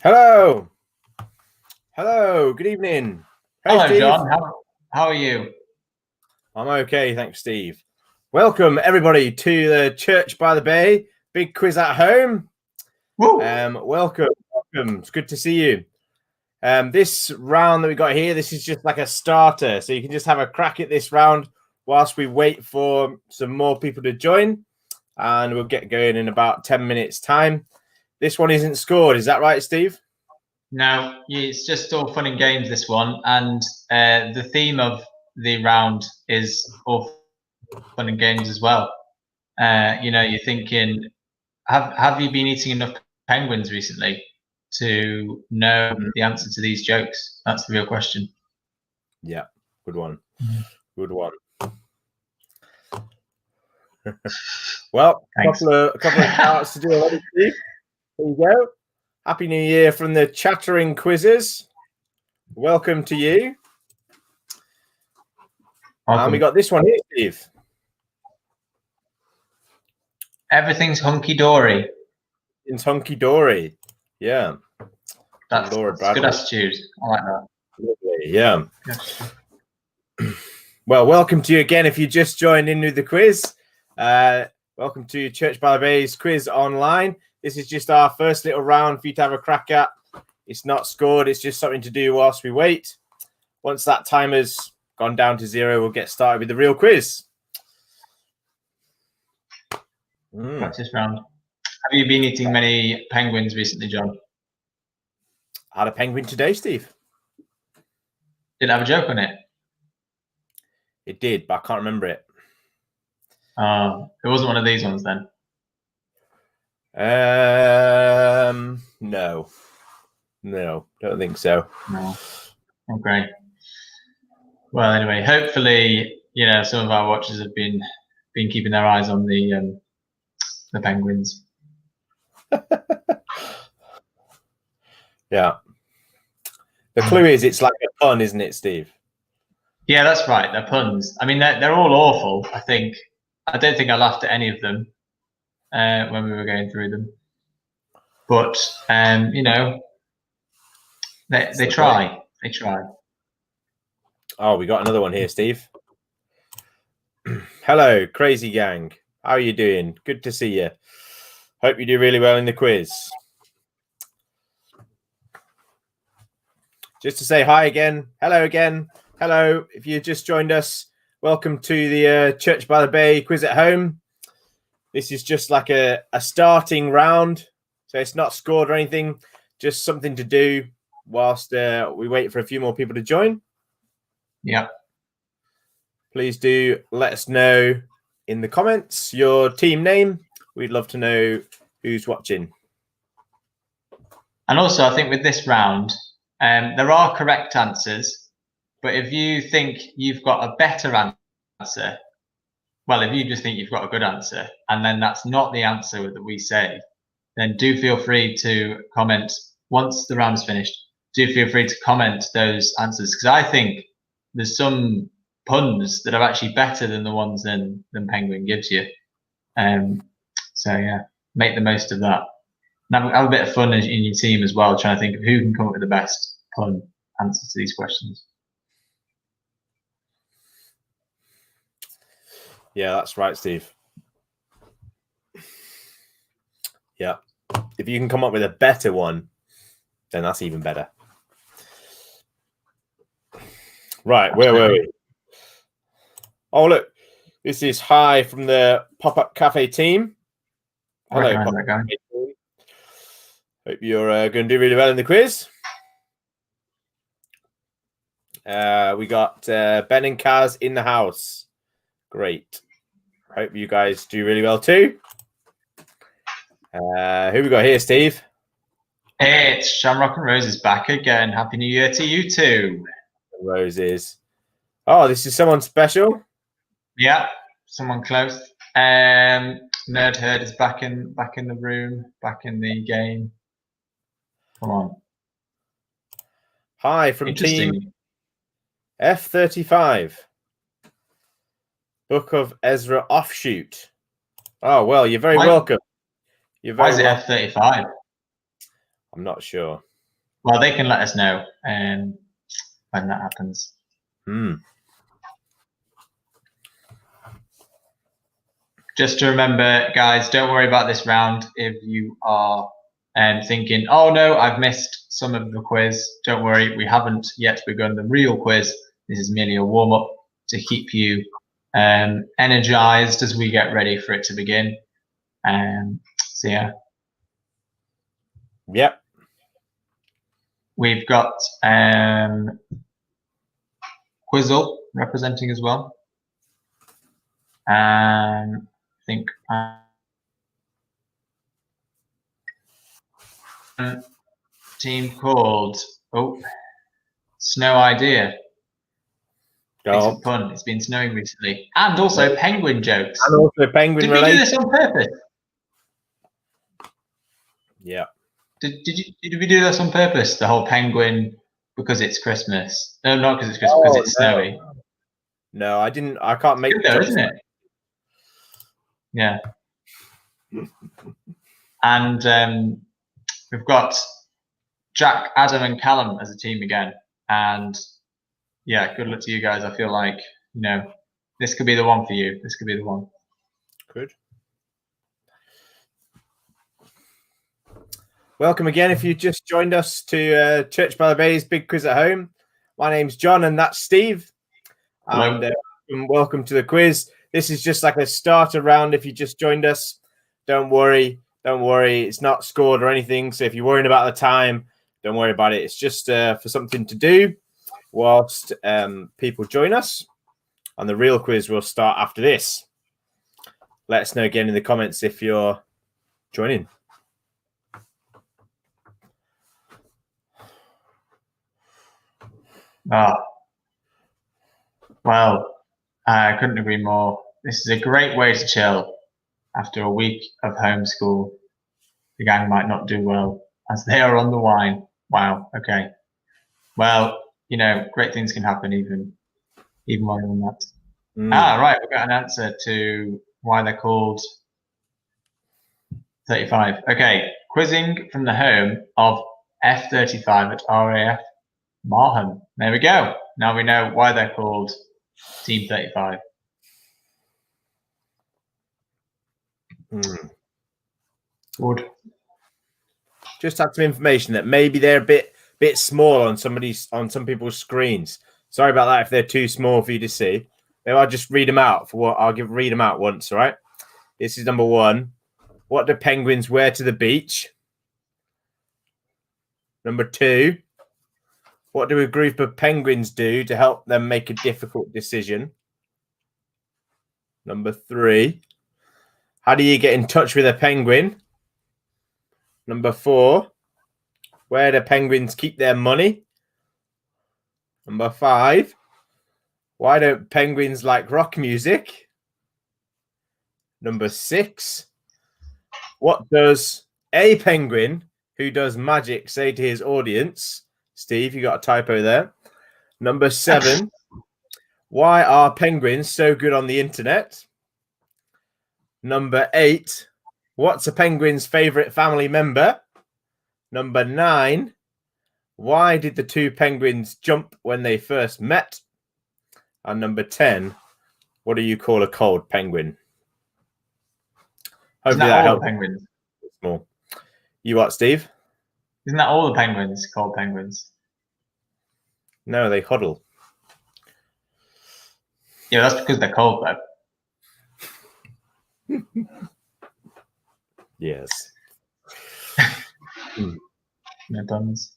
Hello. Hello. Good evening. Hey, Hello, Steve. John. How are you? I'm okay. Thanks, Steve. Welcome, everybody, to the Church by the Bay. Big quiz at home. Woo. Welcome. It's good to see you. This round that we got here, this is just like a starter. So you can just have a crack at this round whilst we wait for some more people to join. And we'll get going in about 10 minutes' time. This one isn't scored. Is that right, Steve? No, it's just all fun and games, this one. And the theme of the round is all fun and games as well. You're thinking, have you been eating enough penguins recently to know the answer to these jokes? That's the real question. Yeah, good one. Good one. Well, a couple of charts to do already, Steve. There you go. Happy New Year from the Chattering Quizzes. Welcome to you. Welcome. And we got this one here, Steve. Everything's hunky-dory. It's hunky-dory. Yeah. That's good attitude. I like that. Lovely. Yeah. Well, welcome to you again if you just joined in with the quiz. Welcome to Church by the Bay's quiz online. This is just our first little round for you to have a crack at. It's not scored. It's just something to do whilst we wait. Once that timer's gone down to 0, we'll get started with the real quiz. Practice round. Have you been eating many penguins recently, John? I had a penguin today, Steve. Did it have a joke on it? It did, but I can't remember it. It wasn't one of these ones then? No, don't think so. No. Okay. Well, anyway, hopefully, some of our watchers have been keeping their eyes on the penguins. Yeah. The clue is it's like a pun, isn't it, Steve? Yeah, that's right. They're puns. I mean, they're all awful, I think. I don't think I laughed at any of them when we were going through them. But, they try. They try. Oh, we got another one here, Steve. Hello, Crazy Gang. How are you doing? Good to see you. Hope you do really well in the quiz. Just to say hi again. Hello again. Hello. If you just joined us, welcome to the Church by the Bay quiz at home. This is just like a starting round. So it's not scored or anything. Just something to do whilst we wait for a few more people to join. Yeah. Please do let us know in the comments your team name. We'd love to know who's watching. And also, I think with this round, there are correct answers. But if you think you've got a better answer, well, if you just think you've got a good answer, and then that's not the answer that we say, then do feel free to comment once the round is finished. Do feel free to comment those answers, because I think there's some puns that are actually better than the ones than Penguin gives you. So yeah, make the most of that. And have a bit of fun in your team as well, trying to think of who can come up with the best pun answers to these questions. Yeah, that's right, Steve. Yeah. If you can come up with a better one, then that's even better. Right, where were we? Oh, look. This is Hi from the Pop-Up Cafe team. Hello, Pop-Up Cafe team. Hope you're going to do really well in the quiz. We got Ben and Kaz in the house. Great. Hope you guys do really well too. Who we got here, Steve? Hey, it's Shamrock and Roses back again. Happy New Year to you too. Roses. Oh, this is someone special. Yeah, someone close. Nerd Herd is back in the room, back in the game. Come on. Hi from Team F35. Book of Ezra offshoot. Oh, well, you're very welcome. Why is it F35? I'm not sure. Well, they can let us know when that happens. Just to remember, guys, don't worry about this round. If you are thinking, oh no, I've missed some of the quiz, don't worry, we haven't yet begun the real quiz. This is merely a warm-up to keep you energized as we get ready for it to begin. So yeah. Yep. We've got Quizzle representing as well. I think team called Snow Idea. It's a pun. It's been snowing recently, and also penguin jokes. And also penguin related. Did we do this on purpose? Yeah. Did we do this on purpose? The whole penguin because it's Christmas. No, not because it's Christmas. Because it's snowy. No, I didn't. I can't make. Good though, isn't it? Yeah. And we've got Jack, Adam, and Callum as a team again. And yeah, good luck to you guys. I feel like, this could be the one for you. This could be the one. Good. Welcome again. If you just joined us to Church by the Bay's Big Quiz at Home, my name's John and that's Steve. Hello. And welcome to the quiz. This is just like a starter round. If you just joined us, don't worry. Don't worry. It's not scored or anything. So if you're worrying about the time, don't worry about it. It's just for something to do whilst people join us. And the real quiz will start after this. Let us know again in the comments if you're joining. Well, I couldn't agree more. This is a great way to chill after a week of homeschool. The gang might not do well as they are on the wine. Wow. Okay. Well, great things can happen even more than that. Right. We've got an answer to why they're called 35. Okay. Quizzing from the home of F35 at RAF Marham. There we go. Now we know why they're called Team 35. Good. Just had some information that maybe they're a bit small on some people's screens. Sorry about that if they're too small for you to see. Maybe I'll just read them out read them out once, all right? This is number 1. What do penguins wear to the beach? Number 2. What do a group of penguins do to help them make a difficult decision? Number 3. How do you get in touch with a penguin? Number 4. Where do penguins keep their money? Number 5. Why don't penguins like rock music? Number 6. What does a penguin who does magic say to his audience? Steve, you got a typo there. Number 7. Why are penguins so good on the internet? Number 8. What's a penguin's favorite family member? Number 9. Why did the two penguins jump when they first met? And number 10. What do you call a cold penguin? Hopefully that helps. Penguins. Small. You what, Steve? Isn't that all the penguins called penguins? No, they huddle. Yeah, that's because they're cold, though. Yes. No buns.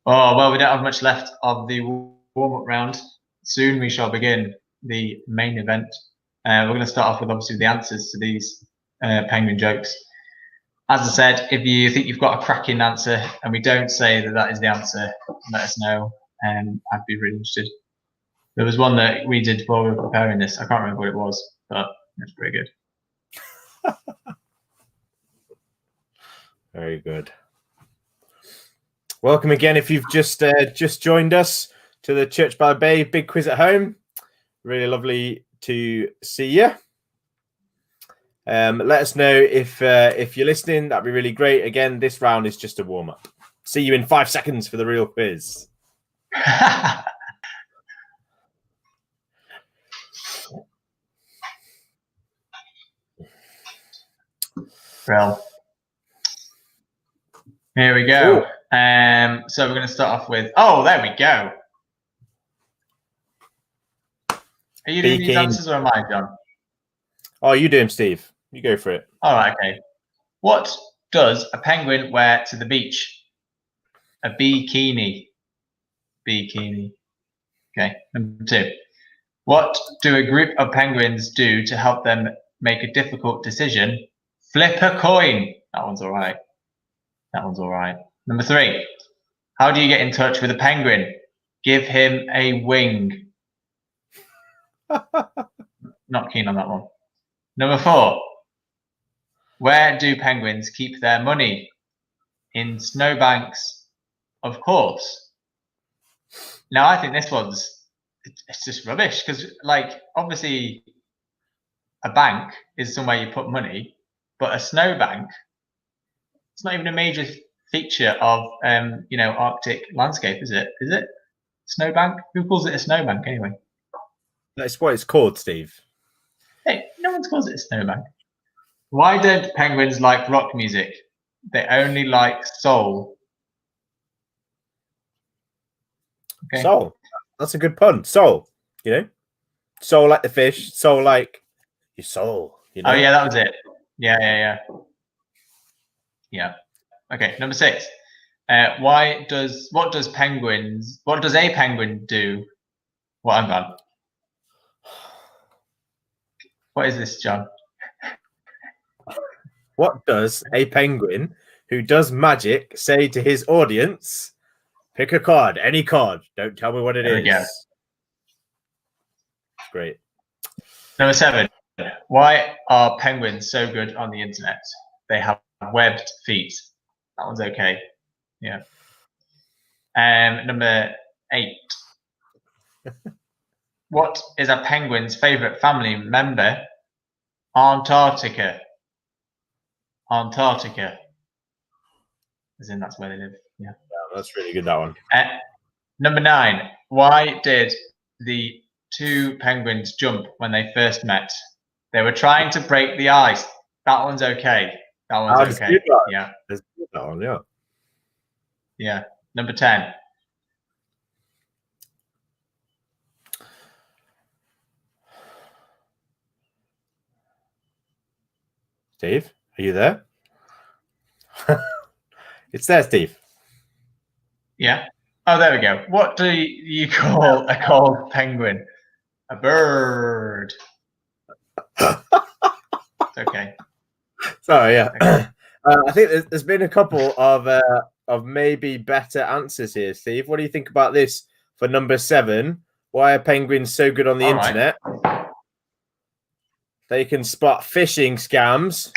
Oh, well, we don't have much left of the warm-up round. Soon we shall begin the main event. We're going to start off with, obviously, the answers to these penguin jokes. As I said, if you think you've got a cracking answer and we don't say that is the answer, let us know. I'd be really interested. There was one that we did while we were preparing this. I can't remember what it was, but it's pretty good. Very good. Welcome again. If you've just joined us to the Church by the Bay Big Quiz at Home, really lovely to see you. Let us know if you're listening. That'd be really great. Again, this round is just a warm up. See you in 5 seconds for the real quiz. Well, here we go. So we're going to start off with. Oh, there we go. Are you doing these answers or am I, John? Oh, you do them, Steve. You go for it. All right, okay. What does a penguin wear to the beach? A bikini. Bikini. Okay, number 2. What do a group of penguins do to help them make a difficult decision? Flip a coin. That one's all right. That one's all right. Number 3. How do you get in touch with a penguin? Give him a wing. Not keen on that one. Number 4. Where do penguins keep their money? In snowbanks, of course. Now, I think this one's, it's just rubbish because, like, obviously a bank is somewhere you put money, but a snowbank, it's not even a major feature of, Arctic landscape, is it? Is it? Snowbank? Who calls it a snowbank anyway? That's what it's called, Steve. Hey, no one calls it a snowbank. Why don't penguins like rock music? They only like soul. Okay. Soul. That's a good pun. Soul. Soul like the fish. Soul like your soul. Oh yeah, that was it. Yeah. Okay, number 6. What does a penguin do? Well, I'm gone. What is this, John? What does a penguin who does magic say to his audience? Pick a card, any card. Don't tell me what it is. There we go. Great. Number 7. Why are penguins so good on the internet? They have webbed feet. That one's okay. Yeah. Number 8. What is a penguin's favorite family member? Antarctica. Antarctica. As in, that's where they live. Yeah. That's really good, that one. Number 9. Why did the 2 penguins jump when they first met? They were trying to break the ice. That one's okay. That one's okay. Yeah. That's good, that one, yeah. Yeah. Number 10. Steve, are you there? It's there, Steve. Yeah. Oh, there we go. What do you call a cold penguin? A bird. It's okay. Sorry, yeah. Okay. I think there's been a couple of maybe better answers here, Steve. What do you think about this for number 7? Why are penguins so good on the internet? Right. They can spot phishing scams.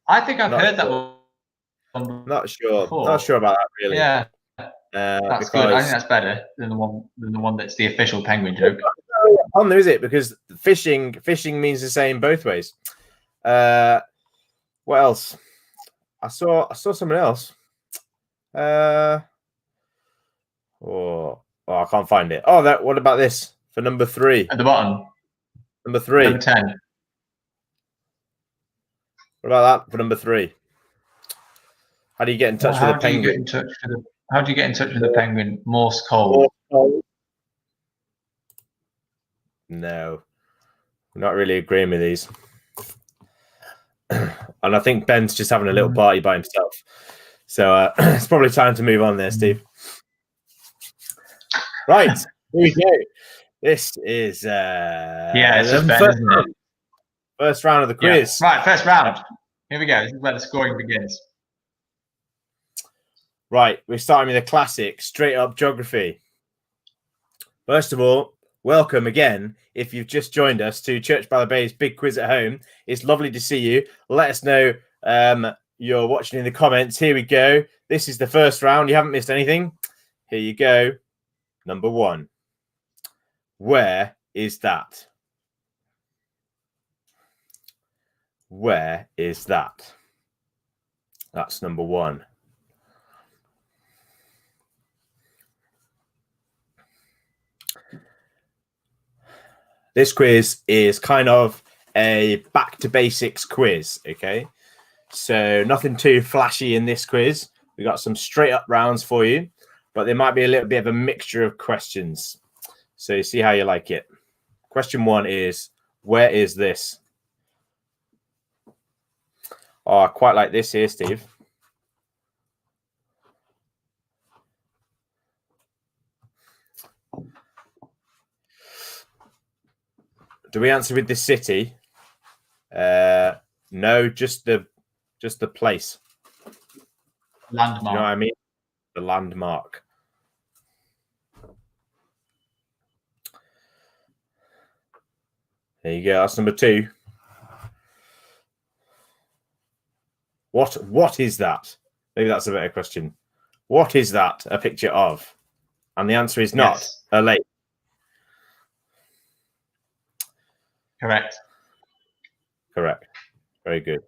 I think I've heard that one. Not sure. Before. Not sure about that, really. Yeah. That's good. I think that's better than the one that's the official penguin joke. On there, is it? Because phishing means the same both ways. What else? I saw someone else. I can't find it. Oh, what about this for number 3? At the bottom. Number 3. Number 10. What about that for number 3? How do you get in touch with a penguin? How do you get in touch with a penguin? Morse code. No, I'm not really agreeing with these. And I think Ben's just having a little party by himself. So it's probably time to move on there, Steve. Right, here we go. This is it's just Ben, isn't it? First round of the quiz. Yeah. Right, first round. Here we go. This is where the scoring begins. Right, we're starting with a classic, straight up geography. First of all, welcome again. If you've just joined us to Church by the Bay's Big Quiz at Home, it's lovely to see you. Let us know you're watching in the comments. Here we go. This is the first round. You haven't missed anything. Here you go. Number 1. Where is that? Where is that? That's number 1. This quiz is kind of a back to basics quiz, okay? So nothing too flashy in this quiz. We got some straight up rounds for you, but there might be a little bit of a mixture of questions. So you see how you like it. Question 1 is, where is this? Oh, I quite like this here, Steve. Do we answer with the city? No, just the place. Landmark. You know what I mean? The landmark. There you go. That's number 2. What is that? Maybe that's a better question. What is that a picture of? And the answer is not a lake. Correct. Correct. Very good.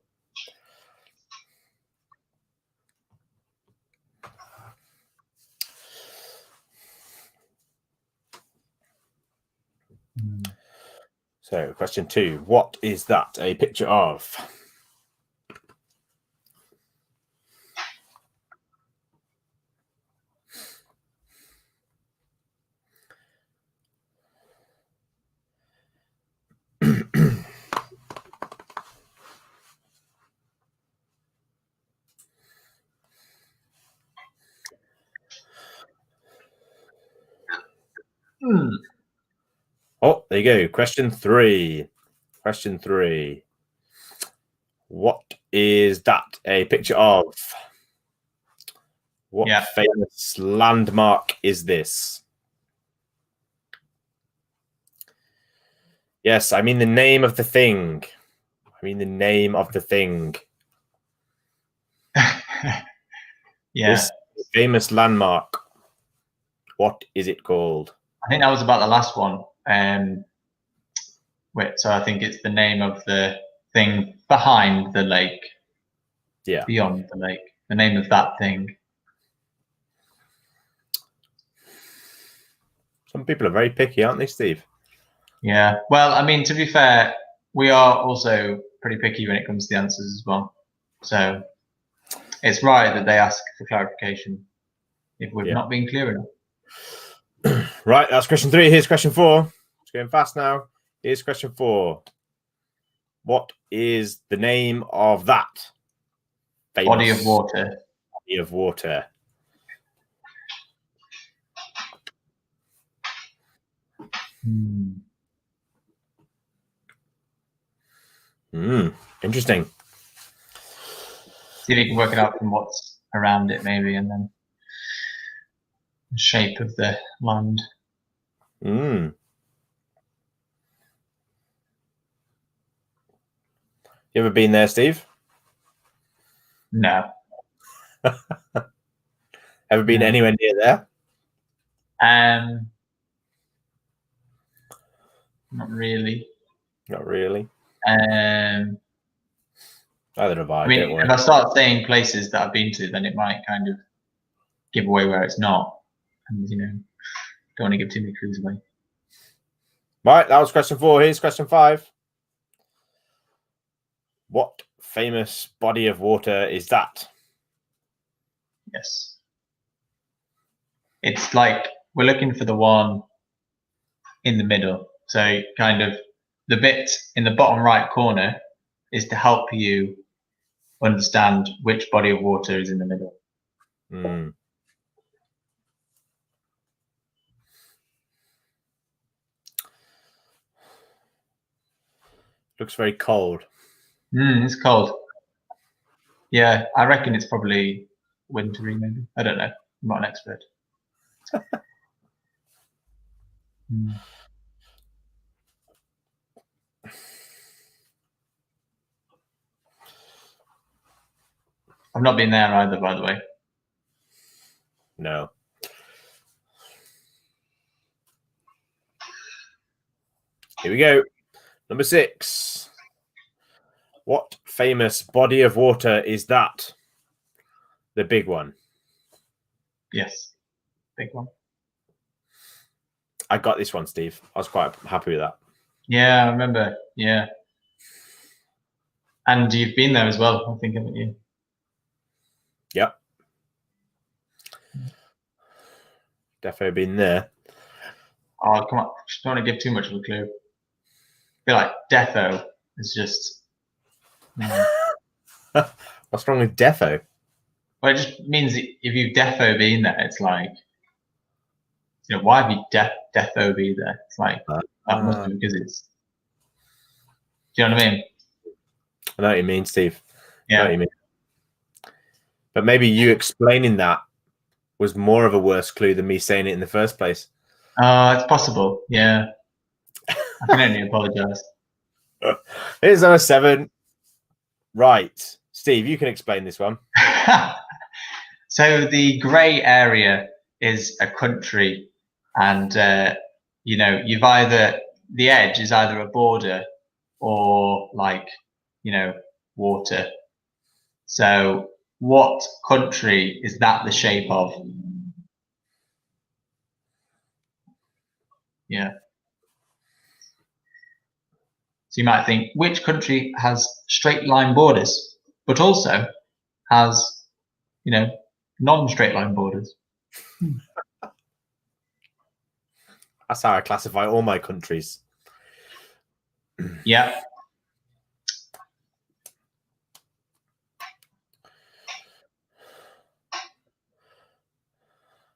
So, question 2. What is that a picture of? Oh, there you go. Question 3. Question 3. What is that a picture of? What famous landmark is this? Yes, I mean the name of the thing. I mean the name of the thing. This famous landmark. What is it called? I think that was about the last one. So I think it's the name of the thing behind the lake. Yeah. Beyond the lake. The name of that thing. Some people are very picky, aren't they, Steve? Yeah. Well, I mean, to be fair, we are also pretty picky when it comes to the answers as well. So it's right that they ask for clarification if we've not been clear enough. Right, that's question 3. Here's question 4. It's going fast now. Here's question 4. What is the name of that famous body of water? Body of water. Interesting. See if you can work it out from what's around it, maybe, and then the shape of the land. You ever been there, Steve? No. Ever been anywhere near there? Not really. Not really. Neither have I. I mean, if I start saying places that I've been to, then it might kind of give away where it's not, and don't want to give too many clues away. Right, that was question 4. Here's question 5. What famous body of water is that? Yes. It's like we're looking for the one in the middle. So kind of the bit in the bottom right corner is to help you understand which body of water is in the middle. Looks very cold. It's cold. Yeah, I reckon it's probably wintry, maybe. I don't know. I'm not an expert. I've not been there either, by the way. No. Here we go. Number 6. What famous body of water is that? The big one. Yes, big one. I got this one, Steve. I was quite happy with that. Yeah, I remember. Yeah. And you've been there as well, I think, haven't you? Yep. Definitely been there. Oh, come on. Just don't want to give too much of a clue. I feel like defo is just... What's wrong with defo? Well, it just means if you've defo been there, it's like, why have you defo be there? It's like, that must be because it's... Do you know what I mean? I know what you mean, Steve. Yeah. I know what you mean. But maybe you explaining that was more of a worse clue than me saying it in the first place. It's possible. Yeah. I can only apologise. Here's number 7. Right. Steve, you can explain this one. So the grey area is a country, and you've either the edge is either a border or like water. So what country is that the shape of? Yeah. So you might think, which country has straight line borders, but also has non-straight line borders? That's how I classify all my countries. Yeah.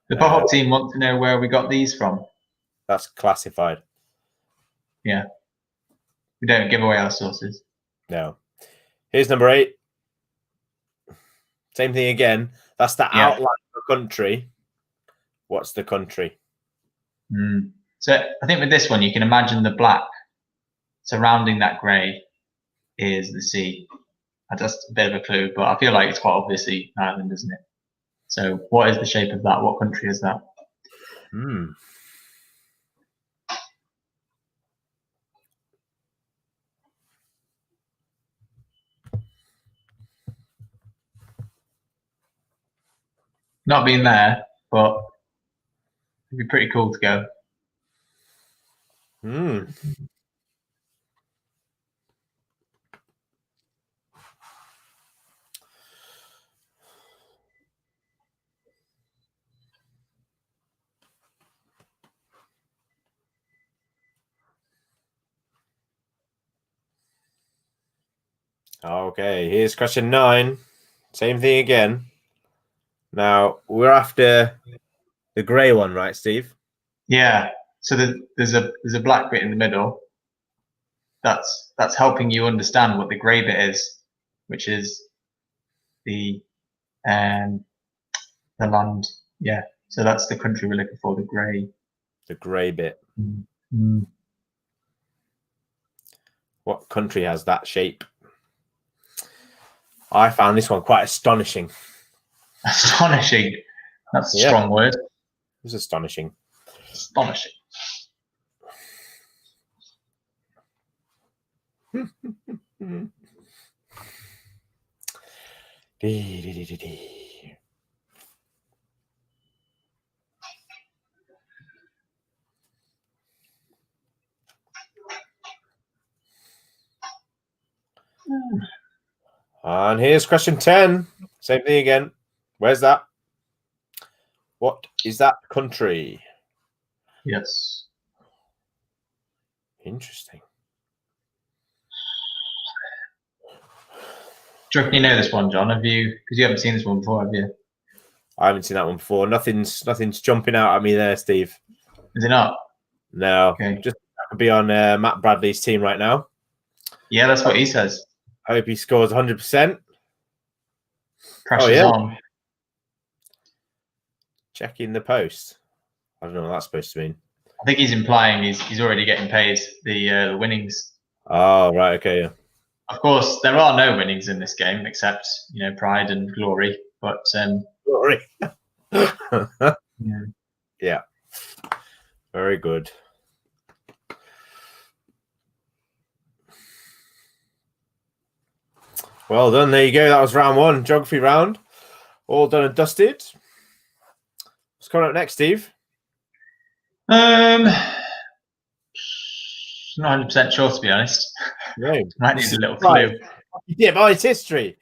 The pop-up team want to know where we got these from. That's classified. Yeah. We don't give away our sources. No. Here's number 8. Same thing again. That's the outline of a country. What's the country? So I think with this one, you can imagine the black surrounding that grey is the sea. That's a bit of a clue, but I feel like it's quite obviously Ireland, isn't it? So what is the shape of that? What country is that? Not been there, but it'd be pretty cool to go. Okay, here's question 9. Same thing again. Now, we're after the grey one, right, Steve? Yeah. So there's a black bit in the middle. That's helping you understand what the grey bit is, which is the land. Yeah. So that's the country we're looking for, the grey. The grey bit. What country has that shape? I found this one quite astonishing. Astonishing. That's a strong word. It was astonishing. Astonishing. And here's question 10. Same thing again. Where's that? What is that country? Yes. Interesting. Do you reckon you know this one, John? Have you? Because you haven't seen this one before, have you? I haven't seen that one before. Nothing's jumping out at me there, Steve. Is it not? No. Okay. Just be on Matt Bradley's team right now. Yeah, that's what he says. I hope he scores 100%. Pressure's on. Checking the post. I don't know what that's supposed to mean. I think he's implying he's already getting paid the winnings. Oh, right. Okay. Yeah. Of course, there are no winnings in this game except pride and glory. But glory. Yeah. Yeah. Very good. Well done. There you go. That was round 1, geography round. All done and dusted. What's coming up next, Steve? Not 100% sure, to be honest. No. Might need a little clue. Yeah, but it's history.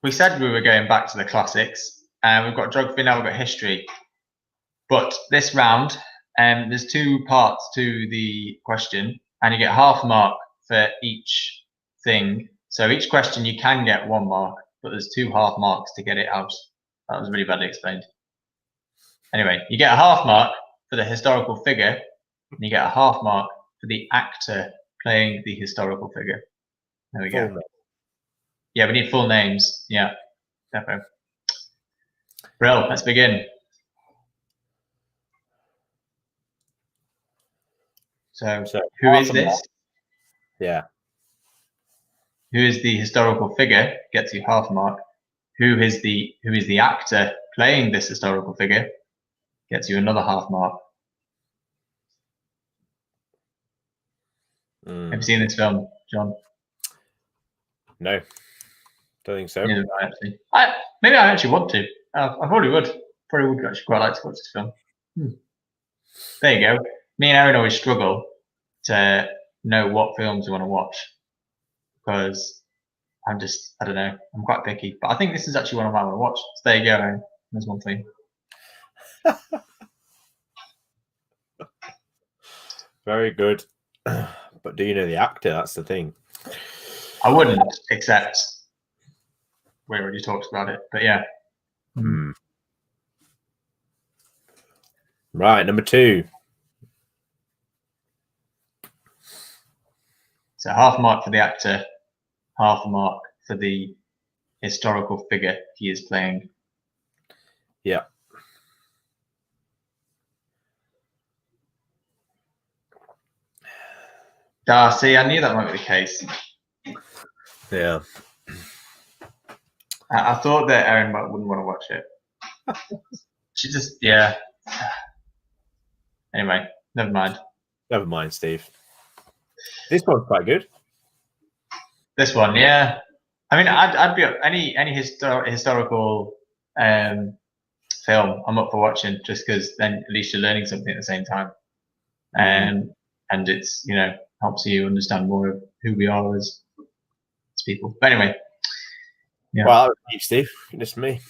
We said we were going back to the classics. We've got geography now, we've got history. But this round, there's 2 parts to the question, and you get half a mark for each thing. So each question you can get 1 mark, but there's 2 half marks to get it out. That was really badly explained. Anyway, you get a half mark for the historical figure, and you get a half mark for the actor playing the historical figure. There we go. Yeah, we need full names. Yeah, definitely. Brill, let's begin. So who is this? Yeah. Who is the historical figure? Gets you half a mark. Who is the actor playing this historical figure? Gets you another half mark. Have you seen this film, John? No, don't think so. Neither have I, actually. Maybe I actually want to. I probably would. Probably would actually quite like to watch this film. There you go. Me and Aaron always struggle to know what films we want to watch because I don't know. I'm quite picky, but I think this is actually one I might want to watch. So there you go, Aaron. There's one thing. Very good. But do you know the actor? That's the thing. I wouldn't, except we already talked about it. But yeah. Right, number 2. So half a mark for the actor, half a mark for the historical figure he is playing. Yeah. See, I knew that might be the case. Yeah. I thought that Erin wouldn't want to watch it. She just, yeah. Anyway, never mind. Never mind, Steve. This one's quite good. This one, yeah. I mean, I'd be any historical film I'm up for watching, just because then at least you're learning something at the same time, and it's helps you understand more of who we are as people. But anyway, yeah. Well, that was deep, Steve. Goodness me.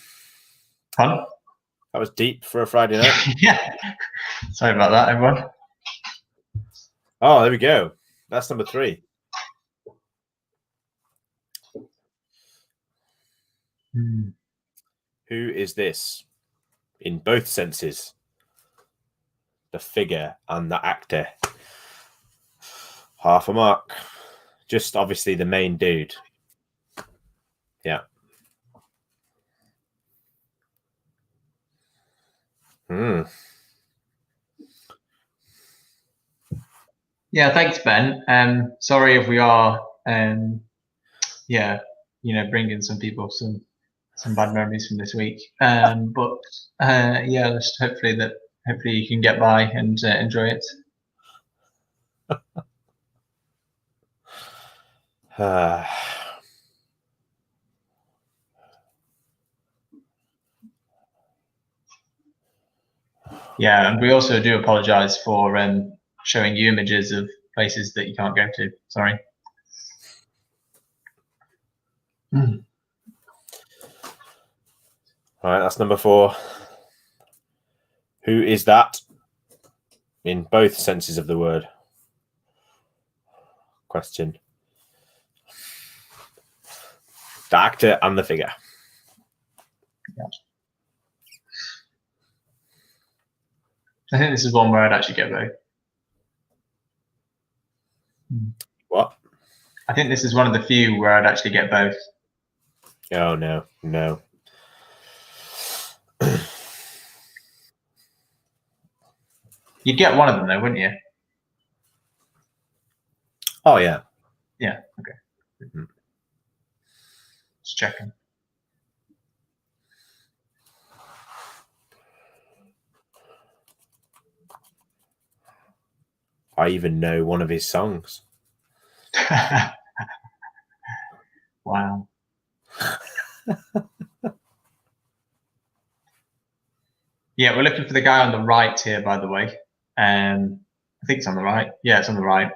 Fun. That was deep for a Friday night. Yeah. Sorry about that, everyone. Oh, there we go. That's number 3. Who is this? In both senses. The figure and the actor. Half a mark. Just obviously the main dude. Yeah. Yeah, thanks, Ben. Sorry if we are, bringing some people some bad memories from this week. But yeah, just hopefully you can get by and enjoy it. Yeah, and we also do apologise for showing you images of places that you can't go to. Sorry. All right, that's number 4. Who is that? In both senses of the word. Question. The actor and the figure. Yeah. I think this is one where I'd actually get both. What? I think this is one of the few where I'd actually get both. Oh, no. You'd get one of them, though, wouldn't you? Oh, yeah. Yeah, okay. Just checking. I even know one of his songs. Wow. Yeah, we're looking for the guy on the right here, by the way. I think it's on the right. Yeah, it's on the right.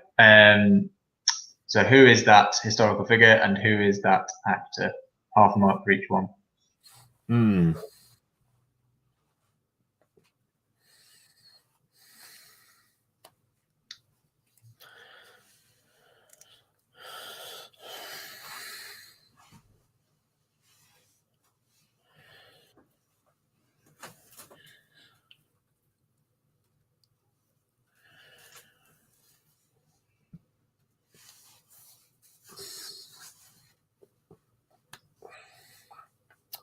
So who is that historical figure and who is that actor? Half a mark for each one.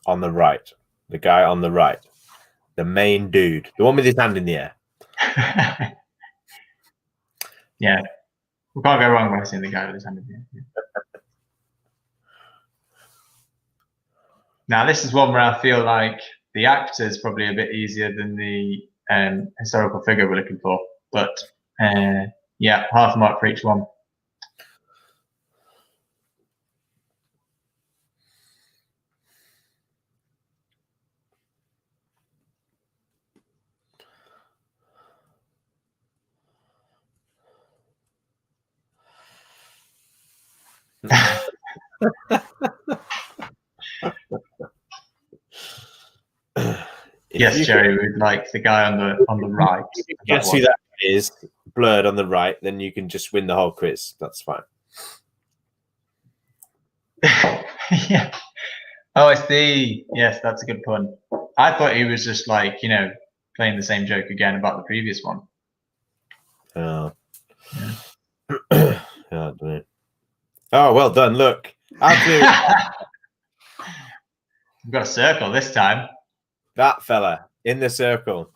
On the right. The guy on the right. The main dude. The one with his hand in the air. Yeah. We can't go wrong by seeing the guy with his hand in the air. Now, this is one where I feel like the actor is probably a bit easier than the historical figure we're looking for. But yeah, half a mark for each one. Yes, Jerry, we'd like the guy on the right. Guess who that is blurred on the right, then you can just win the whole quiz. That's fine. Yeah. Oh, I see. Yes, that's a good pun. I thought he was just like, playing the same joke again about the previous one. Oh. Yeah. Oh, well done. Look. We've got a circle this time. That fella in the circle.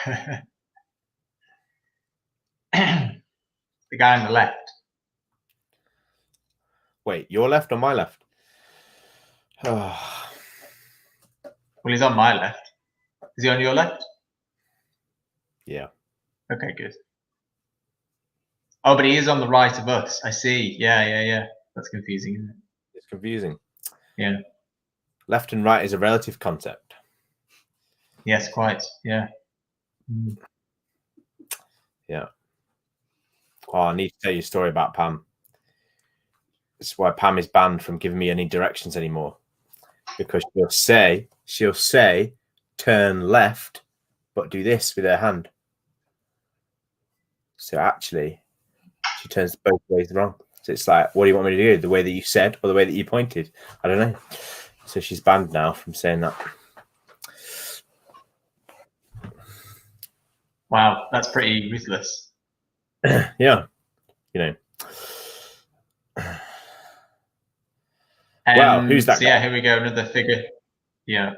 The guy on the left. Wait, your left or my left? Oh. Well, he's on my left. Is he on your left? Yeah. Okay, good. Oh, but he is on the right of us. I see. Yeah. That's confusing, isn't it? It's confusing. Yeah. Left and right is a relative concept. Yes, quite. Yeah. Yeah. Oh, I need to tell you a story about Pam. This is why Pam is banned from giving me any directions anymore. Because she'll say, turn left, but do this with her hand. So actually, she turns both ways wrong. So it's like, what do you want me to do? The way that you said or the way that you pointed? I don't know. So she's banned now from saying that. Wow, that's pretty ruthless. Yeah. Wow, who's that guy? Yeah, here we go. Another figure. Yeah.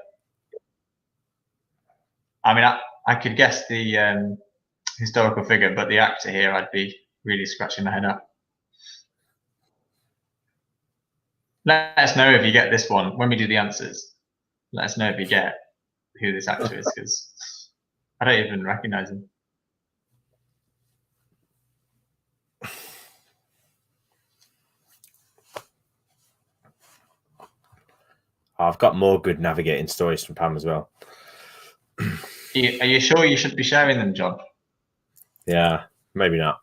I mean, I could guess the historical figure, but the actor here, I'd be really scratching my head up. Let us know if you get this one when we do the answers. Let us know if you get who this actor is, because I don't even recognize him. I've got more good navigating stories from Pam as well. Are you sure you should be sharing them, John? Yeah, maybe not.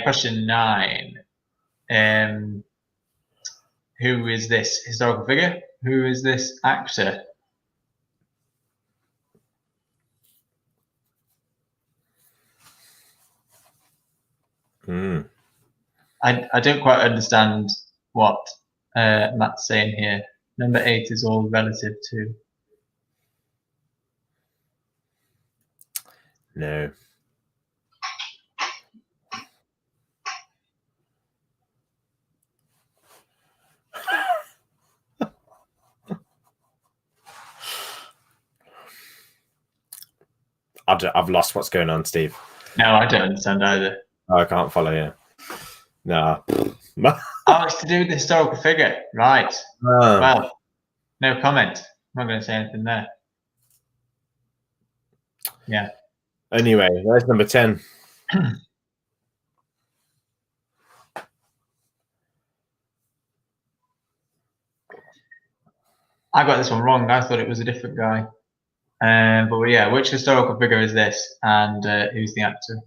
Question 9. Who is this historical figure? Who is this actor? I don't quite understand what Matt's saying here. Number 8 is all relative to. No. I've lost what's going on, Steve. No, I don't understand either. Oh, I can't follow you. No. Oh, it's to do with the historical figure. Right. Well, no comment. I'm not going to say anything there. Yeah. Anyway, where's number 10? I got this one wrong. I thought it was a different guy. But yeah, which historical figure is this, and who's the actor?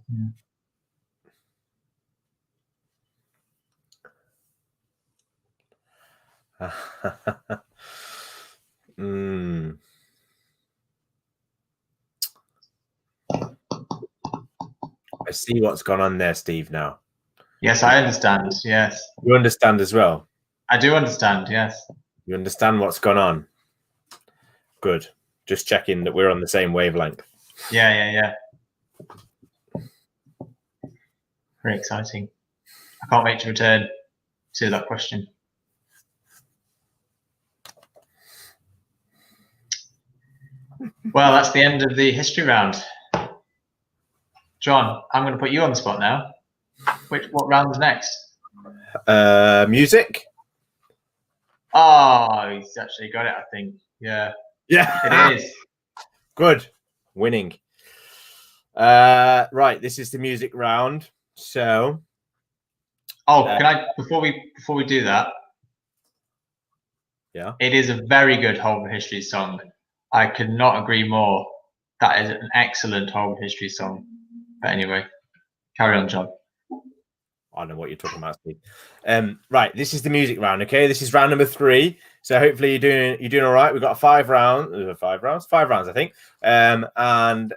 I see what's gone on there, Steve, now. Yes, I understand. Yes. You understand as well? I do understand, yes. You understand what's gone on? Good. Just checking that we're on the same wavelength. Yeah. Very exciting. I can't wait to return to that question. Well, that's the end of the history round. John, I'm going to put you on the spot now. What round's next? Music. Oh, he's actually got it, I think. Yeah. Yeah. It is. Good. Winning. Right, this is the music round. So can I before we do that? Yeah. It is a very good home history song. I could not agree more. That is an excellent home history song. But anyway, carry on, John. I don't know what you're talking about, Steve. Right, this is the music round. Okay, this is round number 3. So hopefully you're doing all right. We've got 5 rounds. 5 rounds, I think. And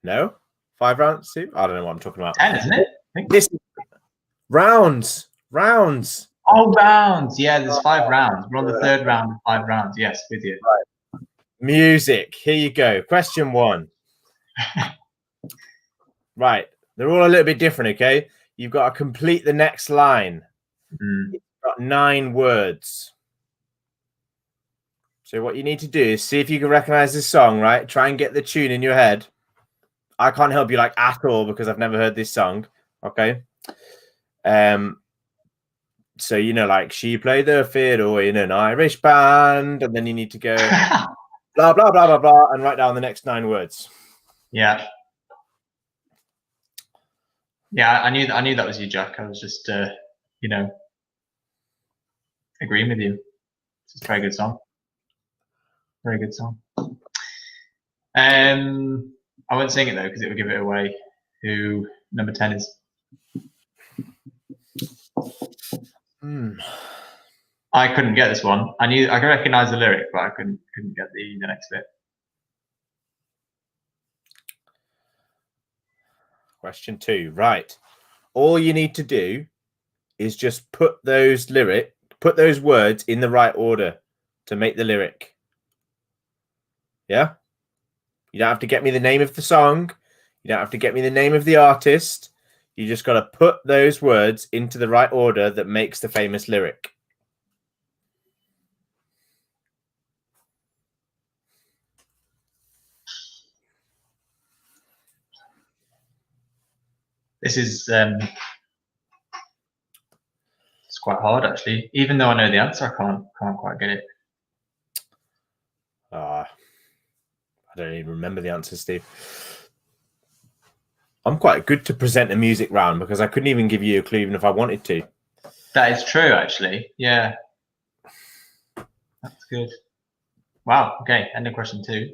no, 5 rounds, Steve. I don't know what I'm talking about. 10, isn't it? This rounds. Oh, rounds. Yeah, there's 5 rounds. We're on the 3rd round of 5 rounds. Yes, with you. Right. Music. Here you go. Question 1. Right. They're all a little bit different, okay? You've got to complete the next line. It's got 9 words. So what you need to do is see if you can recognize this song, right? Try and get the tune in your head. I can't help you like at all because I've never heard this song. Okay. So like she played the fiddle in an Irish band, and then you need to go blah blah blah blah blah and write down the next 9 words. Yeah. Yeah, I knew that was you, Jack. I was just agreeing with you. It's a very good song. Very good song. I won't sing it though because it would give it away who number 10 is. I couldn't get this one. I could recognize the lyric, but I couldn't get the next bit. Question 2. Right. All you need to do is just put those words in the right order to make the lyric. Yeah? You don't have to get me the name of the song. You don't have to get me the name of the artist. You just got to put those words into the right order that makes the famous lyric. This is it's quite hard actually. Even though I know the answer, I can't quite get it. I don't even remember the answer, Steve. I'm quite good to present a music round because I couldn't even give you a clue even if I wanted to. That is true, actually. Yeah. That's good. Wow. Okay. End of question 2.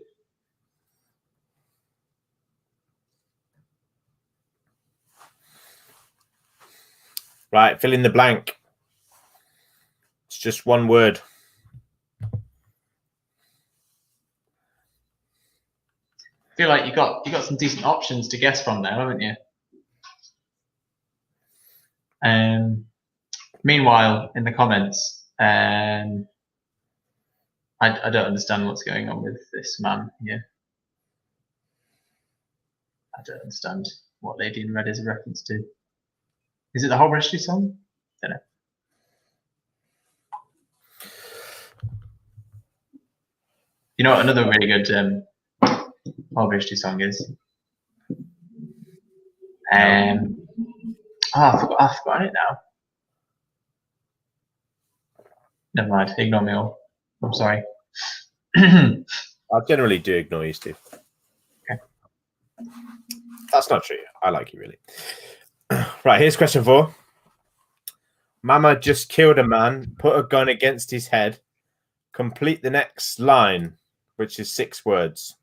Right. Fill in the blank. It's just one word. I feel like you got some decent options to guess from there, haven't you? Meanwhile, in the comments, I don't understand what's going on with this man here. I don't understand what Lady in Red is a reference to. Is it the whole history song? I don't know. You know what another really good whole history song is? I've forgotten it now. Never mind. Ignore me all. I'm sorry. I generally do ignore you, Steve. Okay. That's not true. I like you, really. Right, here's question 4. Mama just killed a man, put a gun against his head. Complete the next line, which is 6 words.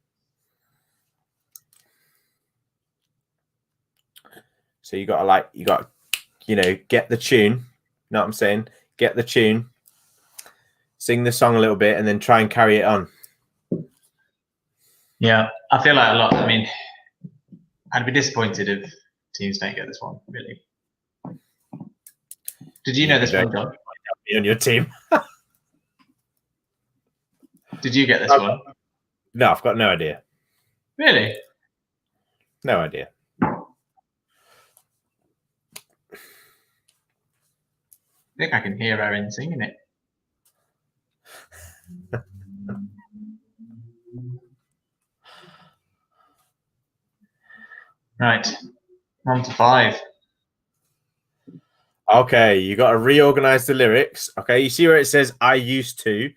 So you got to get the tune. You know what I'm saying? Get the tune, sing the song a little bit, and then try and carry it on. Yeah, I feel like a lot. I mean, I'd be disappointed if teams don't get this one, really. Did you know this one, John? Be on your team. Did you get this one? No, I've got no idea. Really? No idea. I think I can hear Erin singing it. Right, 1 to 5. Okay, you got to reorganize the lyrics. Okay, you see where it says "I used to."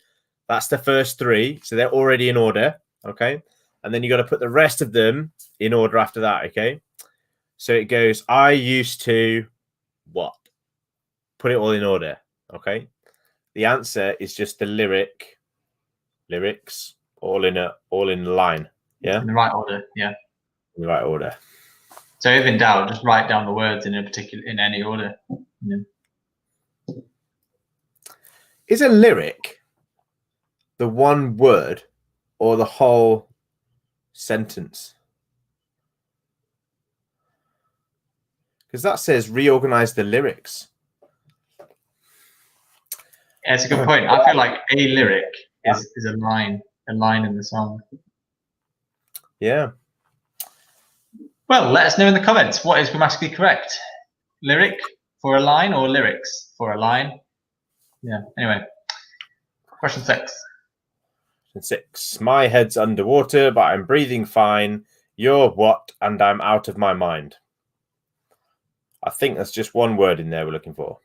That's the first 3, so they're already in order. Okay, and then you got to put the rest of them in order after that. Okay, so it goes "I used to what?" Put it all in order. Okay, the answer is just the lyrics all in line. Yeah, In the right order. Yeah. in the right order. So if in doubt, just write down the words in any order. Yeah. Is a lyric the one word or the whole sentence? Because that says reorganize the lyrics. Yeah, it's a good point. I feel like a lyric is a line in the song. Yeah. Well, let us know in the comments what is grammatically correct. Lyric for a line or lyrics for a line? Yeah, anyway. Question 6. Question 6. My head's underwater, but I'm breathing fine. You're what? And I'm out of my mind. I think that's just one word in there we're looking for.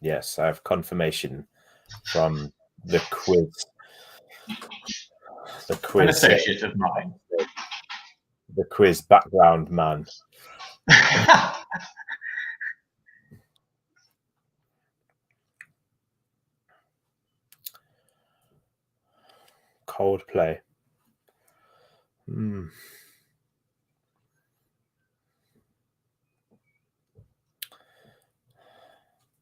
Yes, I have confirmation from the quiz. The quiz. An associate of mine. The quiz background man. Coldplay.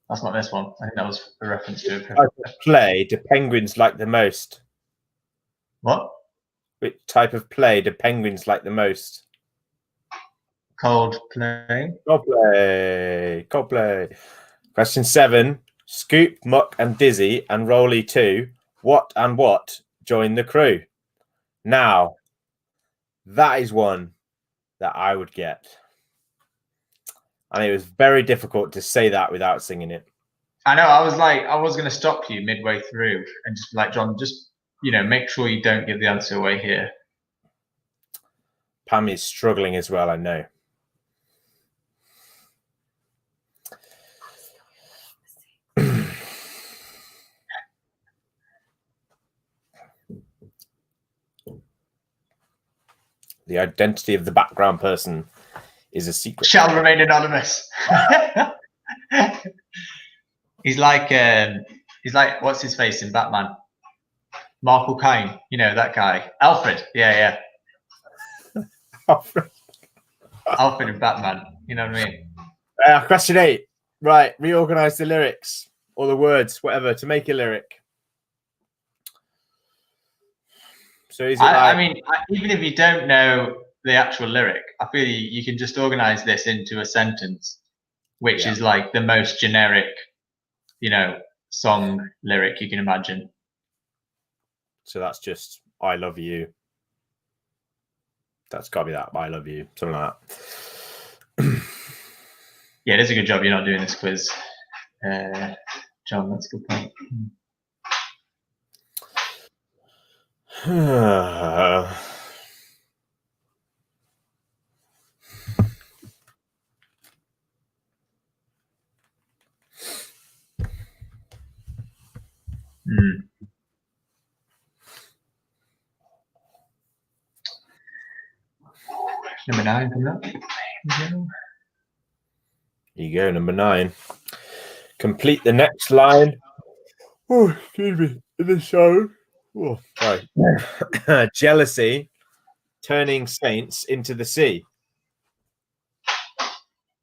That's not this one. I think that was a reference to Type of play do penguins like the most? What? Which type of play do penguins like the most? Coldplay. Coldplay. Question 7. Scoop, Muck, and Dizzy and Rolly too. What and what join the crew? Now, that is one that I would get. And it was very difficult to say that without singing it. I know. I was going to stop you midway through and just be like, John, just, make sure you don't give the answer away here. Pam is struggling as well, I know. The identity of the background person is a secret. Shall remain anonymous. He's like what's his face in Batman? Michael Caine, that guy. Alfred. Yeah. Alfred in Batman. You know what I mean? Question 8. Right, reorganize the lyrics or the words, whatever, to make a lyric. So is it I mean, even if you don't know the actual lyric, I feel you can just organize this into a sentence, which is like the most generic, song lyric you can imagine. So that's just "I love you." That's got to be that. "I love you," something like that. Yeah, it is a good job you're not doing this quiz, John. That's a good point. Number 9 coming up. Here you go, number 9. Complete the next line. Oh, excuse me. In the show. Oh, sorry. Jealousy turning saints into the sea.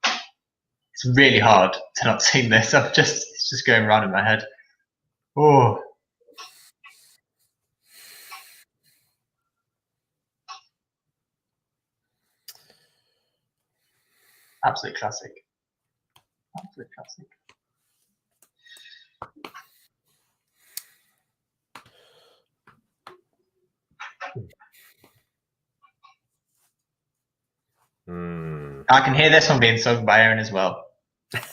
It's really hard to not sing this. It's just going around in my head. Oh. Absolute classic. Absolute classic. I can hear this one being sung by Aaron as well.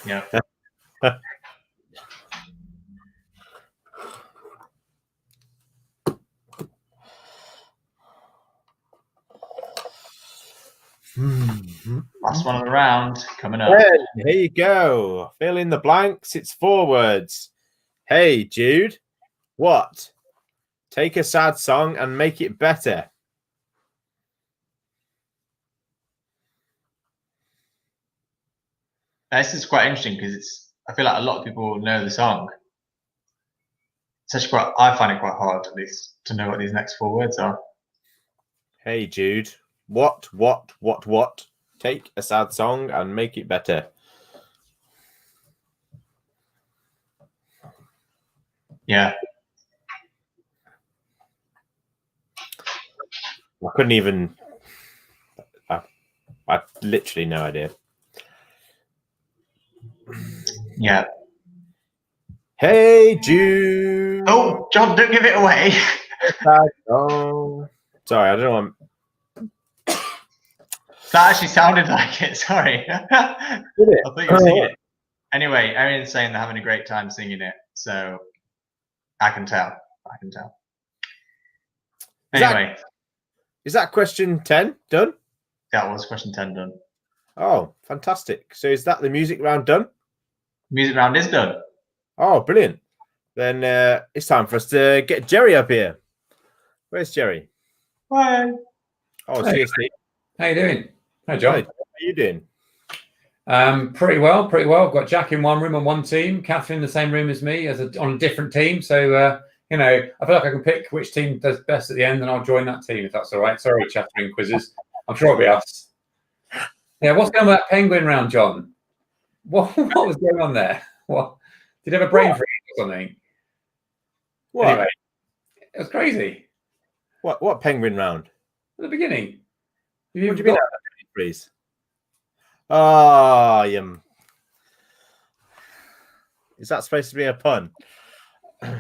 Yeah. Last one of the round coming up. Here you go. Fill in the blanks. It's 4 words. Hey, Jude. What? Take a sad song and make it better. This is quite interesting because I feel like a lot of people know the song. It's actually I find it quite hard, at least, to know what these next 4 words are. Hey, Jude. What? Take a sad song and make it better. Yeah. I couldn't even. I literally no idea. Yeah. Hey, Jude. Oh, John, don't give it away. Oh, sorry, I don't know. That actually sounded like it. Sorry. Did it? I thought you were singing it. Anyway, Aaron's saying they're having a great time singing it, so I can tell. Anyway, is that question 10 done? That was question 10 done. Oh, fantastic! So is that the music round done? Music round is done. Oh, brilliant! Then it's time for us to get Jerry up here. Where's Jerry? Hi. Oh, Hey. seriously. How you doing? Hi, John. Hi, how are you doing? Pretty well. I've got Jack in one room on one team, Catherine in the same room as me on a different team. So, I feel like I can pick which team does best at the end and I'll join that team if that's all right. Sorry, chattering quizzes. I'm sure it'll be us. Yeah, what's going on with that penguin round, John? What was going on there? What? Did you have a brain freeze or something? What? Anyway, it was crazy. What penguin round? At the beginning. What do you mean? Freeze? Oh, is that supposed to be a pun?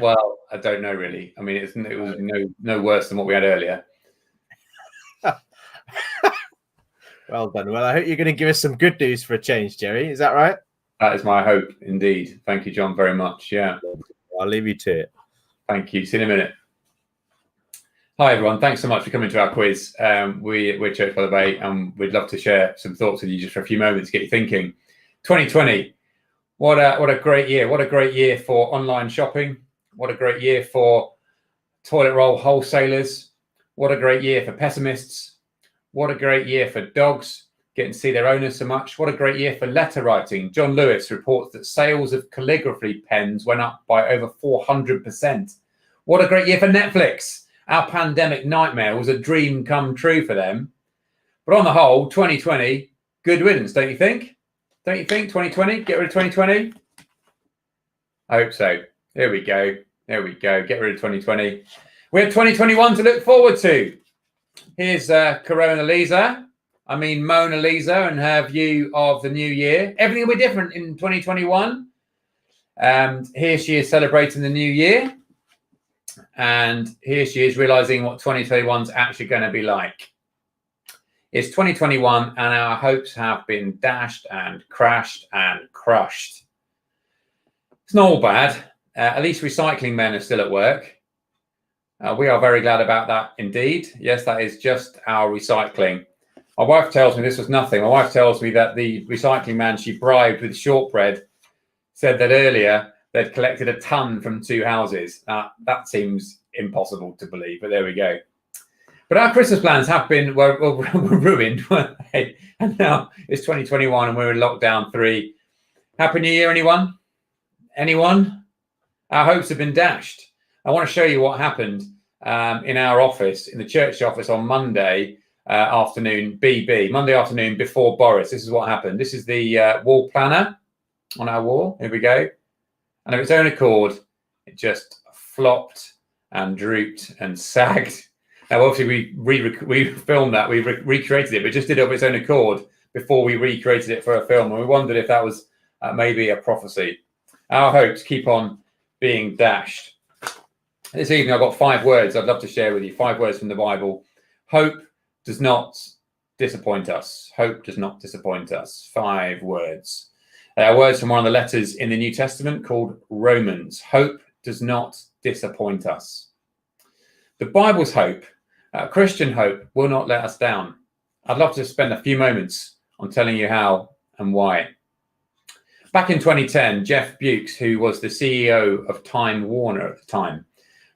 Well, I don't know really. I mean, it was no worse than what we had earlier. Well done. Well, I hope you're going to give us some good news for a change, Jerry. Is that right? That is my hope, indeed. Thank you, John, very much. Yeah. I'll leave you to it. Thank you. See you in a minute. Hi, everyone. Thanks so much for coming to our quiz. We're Church by the Bay, and we'd love to share some thoughts with you just for a few moments, get you thinking. 2020, what a great year. What a great year for online shopping. What a great year for toilet roll wholesalers. What a great year for pessimists. What a great year for dogs, getting to see their owners so much. What a great year for letter writing. John Lewis reports that sales of calligraphy pens went up by over 400%. What a great year for Netflix. Our pandemic nightmare was a dream come true for them. But on the whole, 2020, good riddance, don't you think? Don't you think, 2020? Get rid of 2020? I hope so. There we go. Get rid of 2020. We have 2021 to look forward to. Here's Mona Lisa and her view of the new year. Everything will be different in 2021. And here she is celebrating the new year. And here she is realizing what 2021 is actually going to be like. It's 2021 and our hopes have been dashed and crashed and crushed. It's not all bad. At least recycling men are still at work. We are very glad about that indeed. Yes, that is just our recycling. My wife tells me this was nothing. My wife tells me that the recycling man she bribed with shortbread said that earlier they'd collected a ton from 2 houses. That seems impossible to believe, but there we go. But our Christmas plans were ruined, weren't they? And now it's 2021 and we're in lockdown 3. Happy New Year, anyone? Anyone? Our hopes have been dashed. I want to show you what happened in our office, in the church office on Monday afternoon, Monday afternoon before Boris. This is what happened. This is the wall planner on our wall. Here we go. And of its own accord, it just flopped and drooped and sagged. Now, obviously, we filmed that, we recreated it, but just did it of its own accord before we recreated it for a film. And we wondered if that was maybe a prophecy. Our hopes keep on being dashed. This evening, I've got 5 words I'd love to share with you. 5 words from the Bible. Hope does not disappoint us. Hope does not disappoint us. 5 words. They are words from one of the letters in the New Testament called Romans. Hope does not disappoint us. The Bible's hope, Christian hope, will not let us down. I'd love to spend a few moments on telling you how and why. Back in 2010, Jeff Bukes, who was the CEO of Time Warner at the time,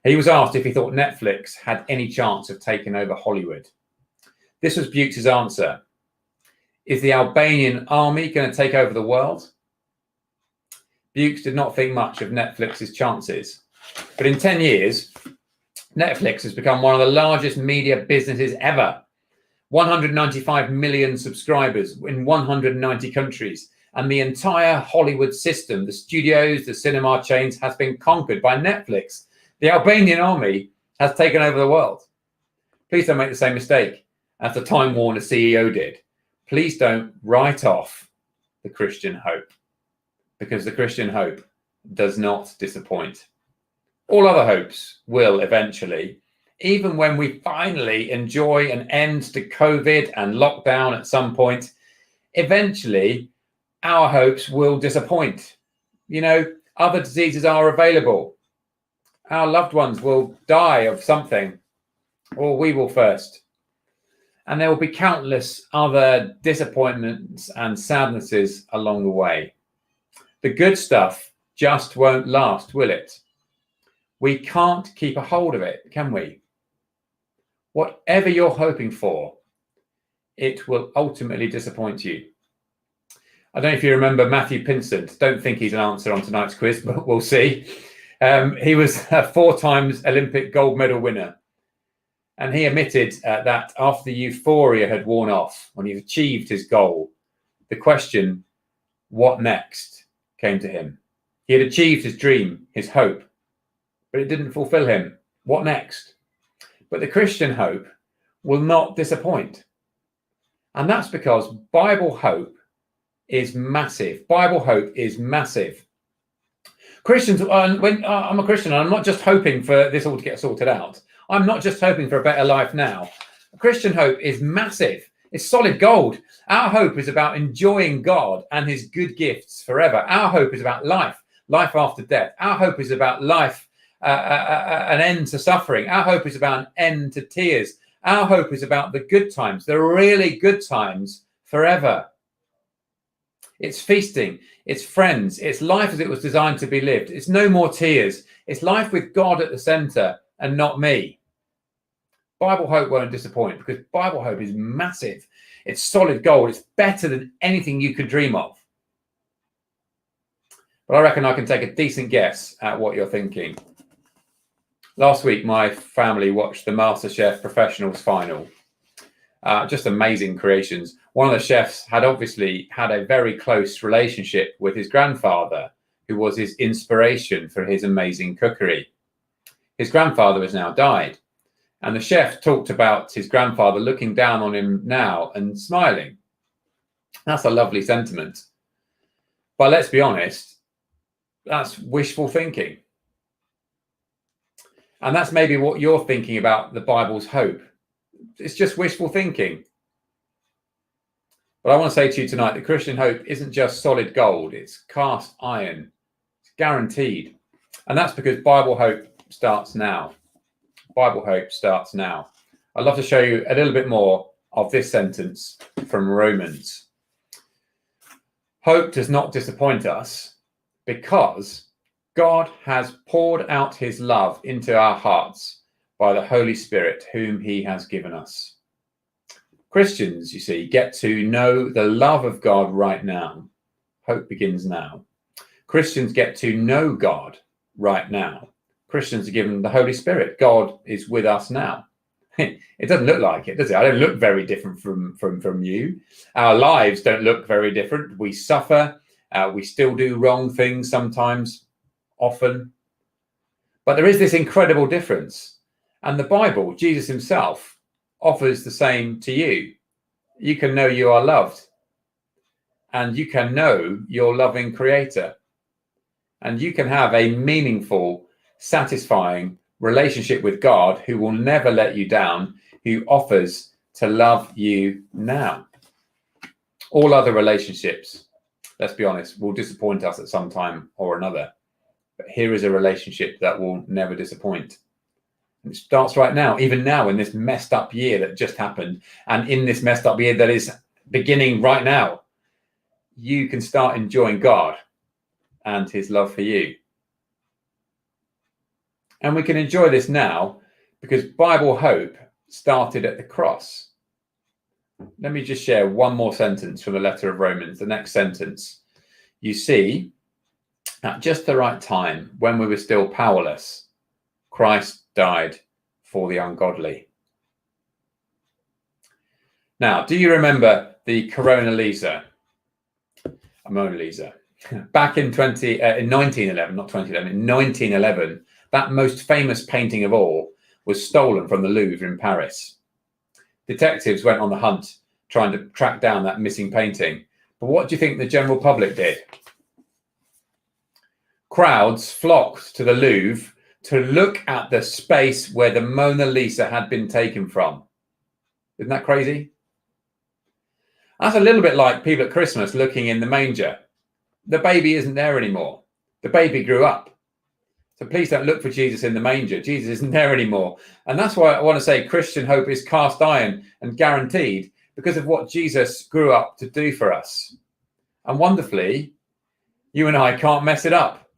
he was asked if he thought Netflix had any chance of taking over Hollywood. This was Bukes' answer. Is the Albanian army going to take over the world? Bukes did not think much of Netflix's chances. But in 10 years, Netflix has become one of the largest media businesses ever. 195 million subscribers in 190 countries. And the entire Hollywood system, the studios, the cinema chains, has been conquered by Netflix. The Albanian army has taken over the world. Please don't make the same mistake as the Time Warner CEO did. Please don't write off the Christian hope, because the Christian hope does not disappoint. All other hopes will eventually, even when we finally enjoy an end to COVID and lockdown at some point, eventually our hopes will disappoint. You know, other diseases are available. Our loved ones will die of something, or we will first. And there will be countless other disappointments and sadnesses along the way. The good stuff just won't last, will it? We can't keep a hold of it, can we? Whatever you're hoping for, it will ultimately disappoint you. I don't know if you remember Matthew Pinsent. Don't think he's an answer on tonight's quiz, but we'll see. He was a 4 times Olympic gold medal winner. And he admitted that after the euphoria had worn off, when he achieved his goal, the question, what next, came to him. He had achieved his dream, his hope, but it didn't fulfill him. What next? But the Christian hope will not disappoint. And that's because Bible hope is massive. Bible hope is massive. Christians, when I'm a Christian, I'm not just hoping for this all to get sorted out. I'm not just hoping for a better life now. Christian hope is massive. It's solid gold. Our hope is about enjoying God and his good gifts forever. Our hope is about life after death. Our hope is about life, an end to suffering. Our hope is about an end to tears. Our hope is about the good times, the really good times forever. It's feasting, it's friends, it's life as it was designed to be lived. It's no more tears. It's life with God at the center and not me. Bible hope won't disappoint, because Bible hope is massive. It's solid gold. It's better than anything you could dream of. But I reckon I can take a decent guess at what you're thinking. Last week, my family watched the MasterChef Professionals final. Just amazing creations. One of the chefs had obviously had a very close relationship with his grandfather, who was his inspiration for his amazing cookery. His grandfather has now died, and the chef talked about his grandfather looking down on him now and smiling. That's a lovely sentiment. But let's be honest, that's wishful thinking. And that's maybe what you're thinking about the Bible's hope. It's just wishful thinking. But I want to say to you tonight that Christian hope isn't just solid gold, it's cast iron. It's guaranteed. And that's because Bible hope starts now. Bible hope starts now. I'd love to show you a little bit more of this sentence from Romans. Hope does not disappoint us because God has poured out his love into our hearts by the Holy Spirit, whom he has given us. Christians, you see, get to know the love of God right now. Hope begins now. Christians get to know God right now. Christians are given the Holy Spirit. God is with us now. It doesn't look like it, does it? I don't look very different from you. Our lives don't look very different. We suffer. We still do wrong things sometimes, often. But there is this incredible difference. And the Bible, Jesus himself, offers the same to you. You can know you are loved. And you can know your loving Creator. And you can have a meaningful, satisfying relationship with God, who will never let you down, who offers to love you now. All other relationships, let's be honest, will disappoint us at some time or another. But here is a relationship that will never disappoint. And it starts right now, even now in this messed up year that just happened. And in this messed up year that is beginning right now, you can start enjoying God and his love for you. And we can enjoy this now because Bible hope started at the cross. Let me just share one more sentence from the letter of Romans, the next sentence. You see, at just the right time, when we were still powerless, Christ died for the ungodly. Now, do you remember the Mona Lisa? Back in 1911, not 2011, in 1911, that most famous painting of all was stolen from the Louvre in Paris. Detectives went on the hunt trying to track down that missing painting. But what do you think the general public did? Crowds flocked to the Louvre to look at the space where the Mona Lisa had been taken from. Isn't that crazy? That's a little bit like people at Christmas looking in the manger. The baby isn't there anymore. The baby grew up. So please don't look for Jesus in the manger. Jesus isn't there anymore. And that's why I want to say Christian hope is cast iron and guaranteed because of what Jesus grew up to do for us. And wonderfully, you and I can't mess it up.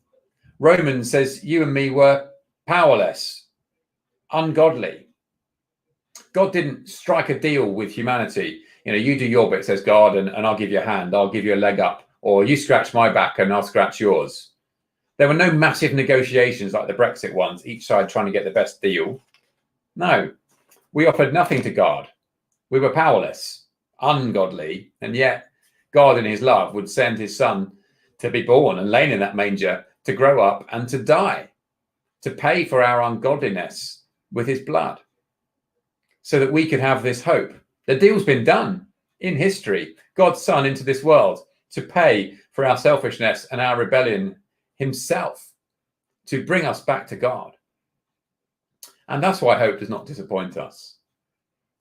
Romans says you and me were powerless, ungodly. God didn't strike a deal with humanity. You do your bit, says God, and I'll give you a hand, I'll give you a leg up, or you scratch my back and I'll scratch yours. There were no massive negotiations like the Brexit ones, each side trying to get the best deal. No, we offered nothing to God. We were powerless, ungodly, and yet God in his love would send his son to be born and lain in that manger, to grow up and to die, to pay for our ungodliness with his blood, so that we could have this hope. The deal's been done in history. God's son into this world to pay for our selfishness and our rebellion himself, to bring us back to God. And that's why hope does not disappoint us.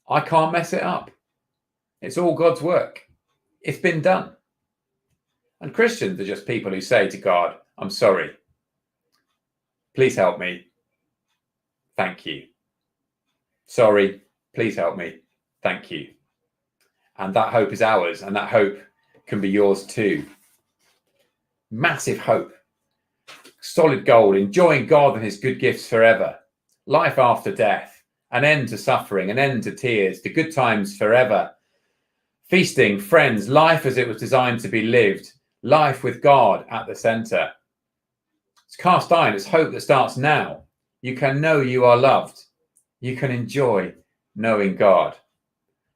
I can't mess it up. It's all God's work. It's been done. And Christians are just people who say to God, I'm sorry. Please help me. Thank you. Sorry. Please help me. Thank you. And that hope is ours, and that hope can be yours too. Massive hope. Solid gold, enjoying God and his good gifts forever. Life after death, an end to suffering, an end to tears, the good times forever. Feasting, friends, life as it was designed to be lived, life with God at the center. It's cast iron, it's hope that starts now. You can know you are loved. You can enjoy knowing God.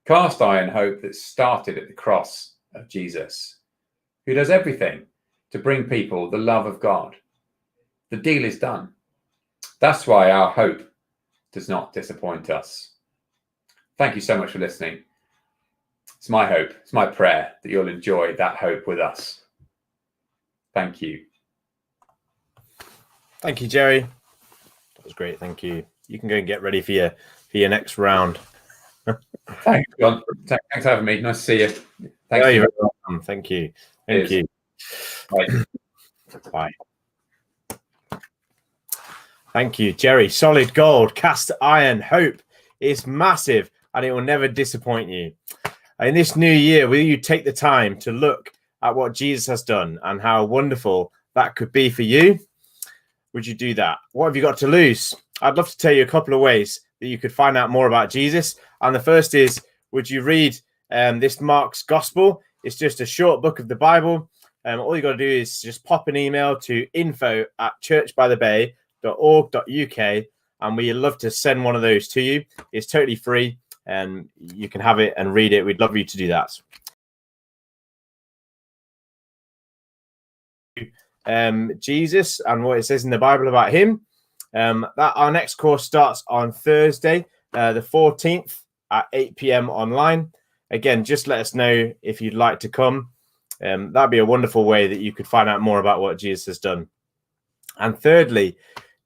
Cast iron hope that started at the cross of Jesus, who does everything to bring people the love of God. The deal is done. That's why our hope does not disappoint us. Thank you so much for listening. It's my hope, it's my prayer that you'll enjoy that hope with us. Thank you. Thank you, Jerry. That was great. Thank you. You can go and get ready for your next round. Thanks, John. Thanks for having me. Nice to see you. Thanks. You're welcome. Thank you. Thank you. Bye. Bye. Thank you, Jerry. Solid gold, cast iron, hope is massive and it will never disappoint you. In this new year, will you take the time to look at what Jesus has done and how wonderful that could be for you? Would you do that? What have you got to lose? I'd love to tell you a couple of ways that you could find out more about Jesus. And the first is, would you read this Mark's Gospel? It's just a short book of the Bible. all you got to do is just pop an email to info@churchbythebay.org.uk, and we'd love to send one of those to you. It's totally free, and you can have it and read it. We'd love you to do that. Jesus and what it says in the Bible about him. That our next course starts on Thursday, the 14th at 8 p.m. online. Again, just let us know if you'd like to come. That'd be a wonderful way that you could find out more about what Jesus has done. And thirdly,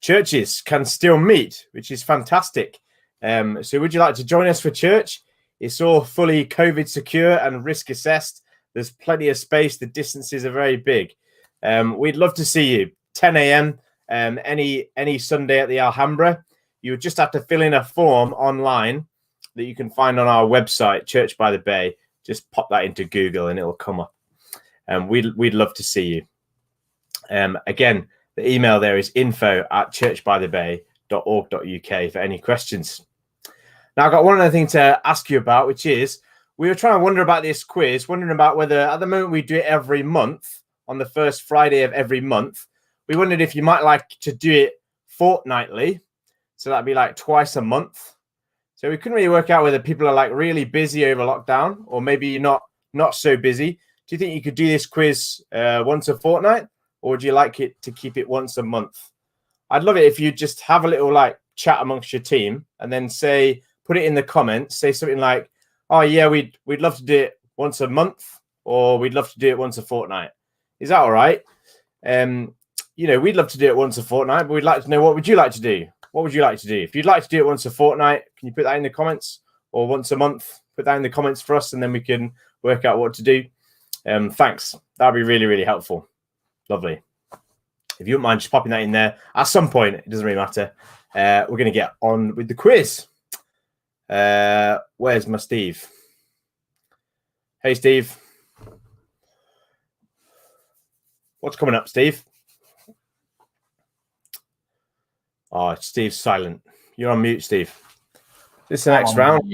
churches can still meet, which is fantastic. So would you like to join us for church? It's all fully COVID secure and risk assessed. There's plenty of space. The distances are very big. We'd love to see you. 10 a.m. Any Sunday at the Alhambra. You would just have to fill in a form online that you can find on our website, Church by the Bay. Just pop that into Google and it'll come up. We'd love to see you. Again, the email there is info@churchbythebay.org.uk for any questions. Now, I've got one other thing to ask you about, which is we were trying to wonder about this quiz, wondering about whether at the moment we do it every month on the first Friday of every month. We wondered if you might like to do it fortnightly. So that'd be like twice a month. So we couldn't really work out whether people are like really busy over lockdown or maybe you're not so busy. Do you think you could do this quiz once a fortnight, or would you like it to keep it once a month? I'd love it if you just have a little like chat amongst your team and then put it in the comments, say something like, oh yeah, we'd love to do it once a month, or we'd love to do it once a fortnight. Is that all right? We'd love to do it once a fortnight, but we'd like to know, what would you like to do? What would you like to do? If you'd like to do it once a fortnight, can you put that in the comments? Or once a month, put that in the comments for us, and then we can work out what to do. Thanks. That'd be really, really helpful. Lovely. If you wouldn't mind just popping that in there at some point, it doesn't really matter. We're going to get on with the quiz. Where's my Steve? Hey, Steve. What's coming up, Steve? Oh, Steve's silent. You're on mute, Steve. This is the next round.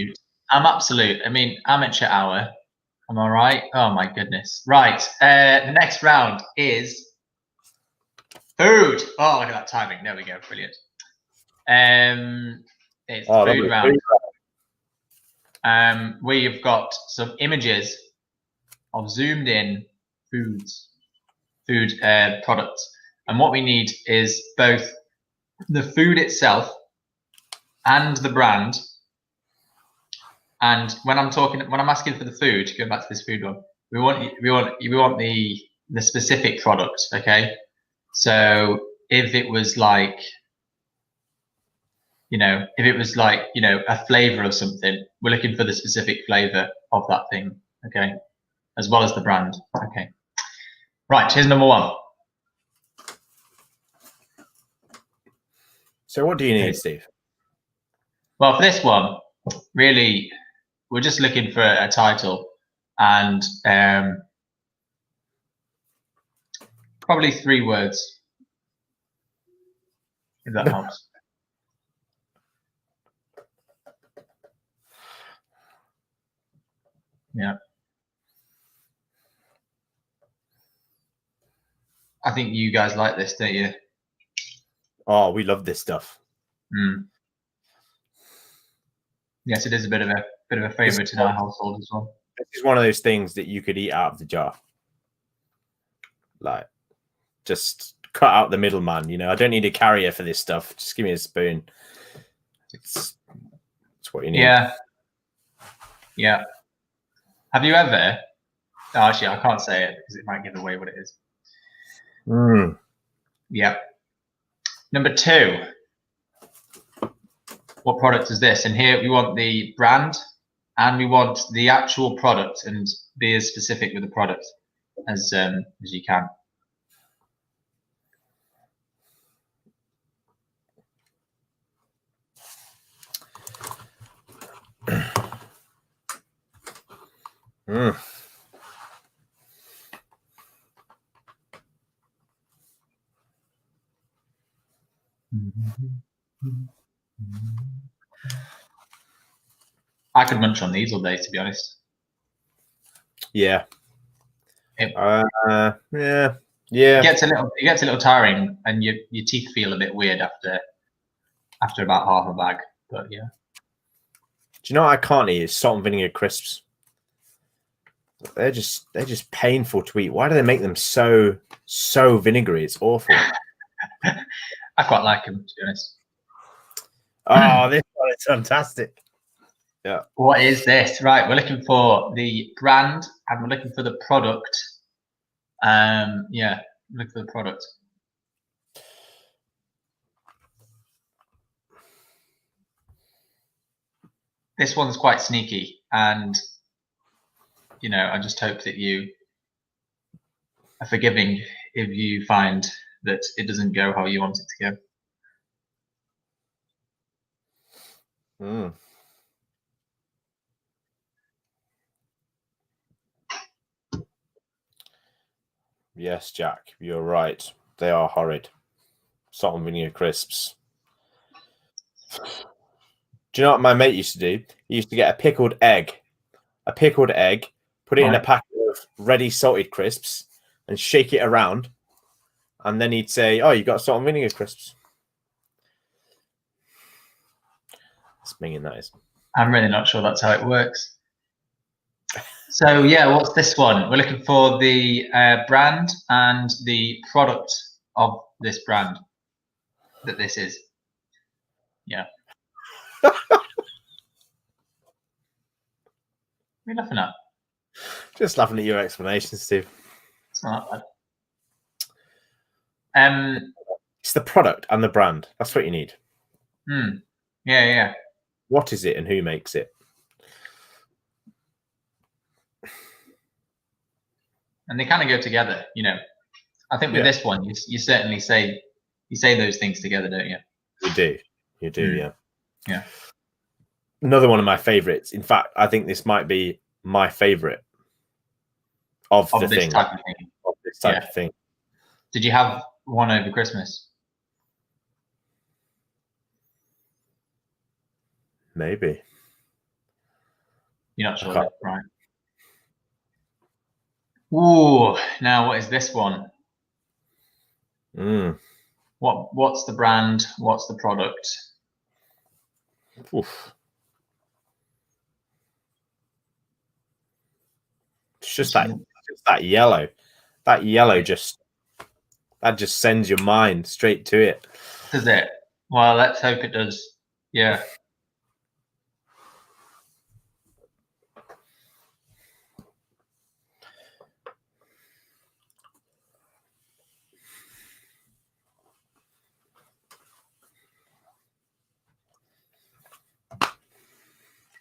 I'm absolute. I mean, amateur hour. Am I right? Oh, my goodness. Right. The next round is food. Oh, look at that timing. There we go. Brilliant. It's the food round. We've got some images of zoomed in food products. And what we need is both the food itself and the brand. And when I'm asking for the food, going back to this food one, we want the specific product. Okay. So if it was like, a flavor of something, we're looking for the specific flavor of that thing. Okay. As well as the brand. Okay. Right. Here's number one. So what do you need, Steve? Well, for this one, really, we're just looking for a title and probably 3 words, if that helps. Yeah. I think you guys like this, don't you? Oh, we love this stuff. Yes, it is a bit of a favorite in our household as well. This is one of those things that you could eat out of the jar. Like, just cut out the middleman. I don't need a carrier for this stuff. Just give me a spoon. It's what you need. Yeah. Have you ever? Oh, actually, I can't say it because it might give away what it is. Yeah. Number 2. What product is this? And here we want the brand and we want the actual product, and be as specific with the product as you can. I could munch on these all day, to be honest. Yeah. Yeah. It gets a little tiring, and your teeth feel a bit weird after about half a bag. But yeah. Do you know what I can't eat? Is salt and vinegar crisps. They're just painful to eat. Why do they make them so vinegary? It's awful. I quite like them, to be honest. Oh, this one is fantastic. Yeah. What is this? Right, we're looking for the brand and we're looking for the product. Yeah, look for the product. This one's quite sneaky, and you know, I just hope that you are forgiving if you find that it doesn't go how you want it to go. Yes, Jack, you're right. They are horrid. Salt and vinegar crisps. Do you know what my mate used to do? He used to get a pickled egg, put it in a packet of ready salted crisps, and shake it around. And then he'd say, "Oh, you got salt and vinegar crisps." That's minging, that is. I'm really not sure that's how it works. So yeah, what's this one? We're looking for the brand and the product of this brand that this is. Yeah. What are you laughing at? Just laughing at your explanation, Steve. It's not that bad. It's the product and the brand. That's what you need. Yeah. What is it and who makes it? And they kind of go together, you know. I think with this one, you certainly say those things together, don't you? You do, yeah. Yeah. Another one of my favorites. In fact, I think this might be my favorite of the this thing. Type of thing. Of this type of thing. Did you have one over Christmas? Maybe. You're not sure, right? Ooh, now what is this one? What's the brand? What's the product? Oof. It's just that yellow. That yellow just sends your mind straight to it. Does it? Well, let's hope it does. Yeah.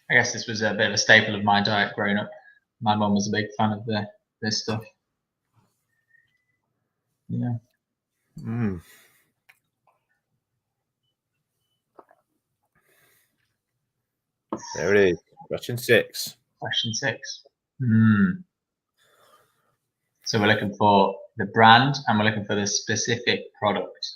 I guess this was a bit of a staple of my diet growing up. My mum was a big fan of this stuff. Yeah. There it is. Question 6. Question 6. So we're looking for the brand and we're looking for the specific product.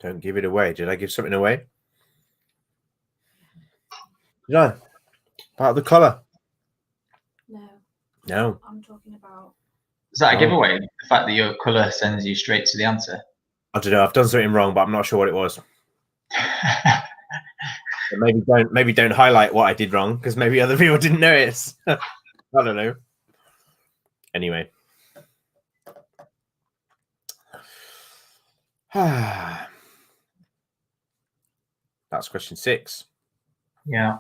Don't give it away. Did I give something away? No. About the colour? No. I'm talking about. Is that a giveaway? The fact that your colour sends you straight to the answer? I don't know. I've done something wrong, but I'm not sure what it was. maybe don't highlight what I did wrong, because maybe other people didn't notice. I don't know. Anyway. That's question 6. Yeah.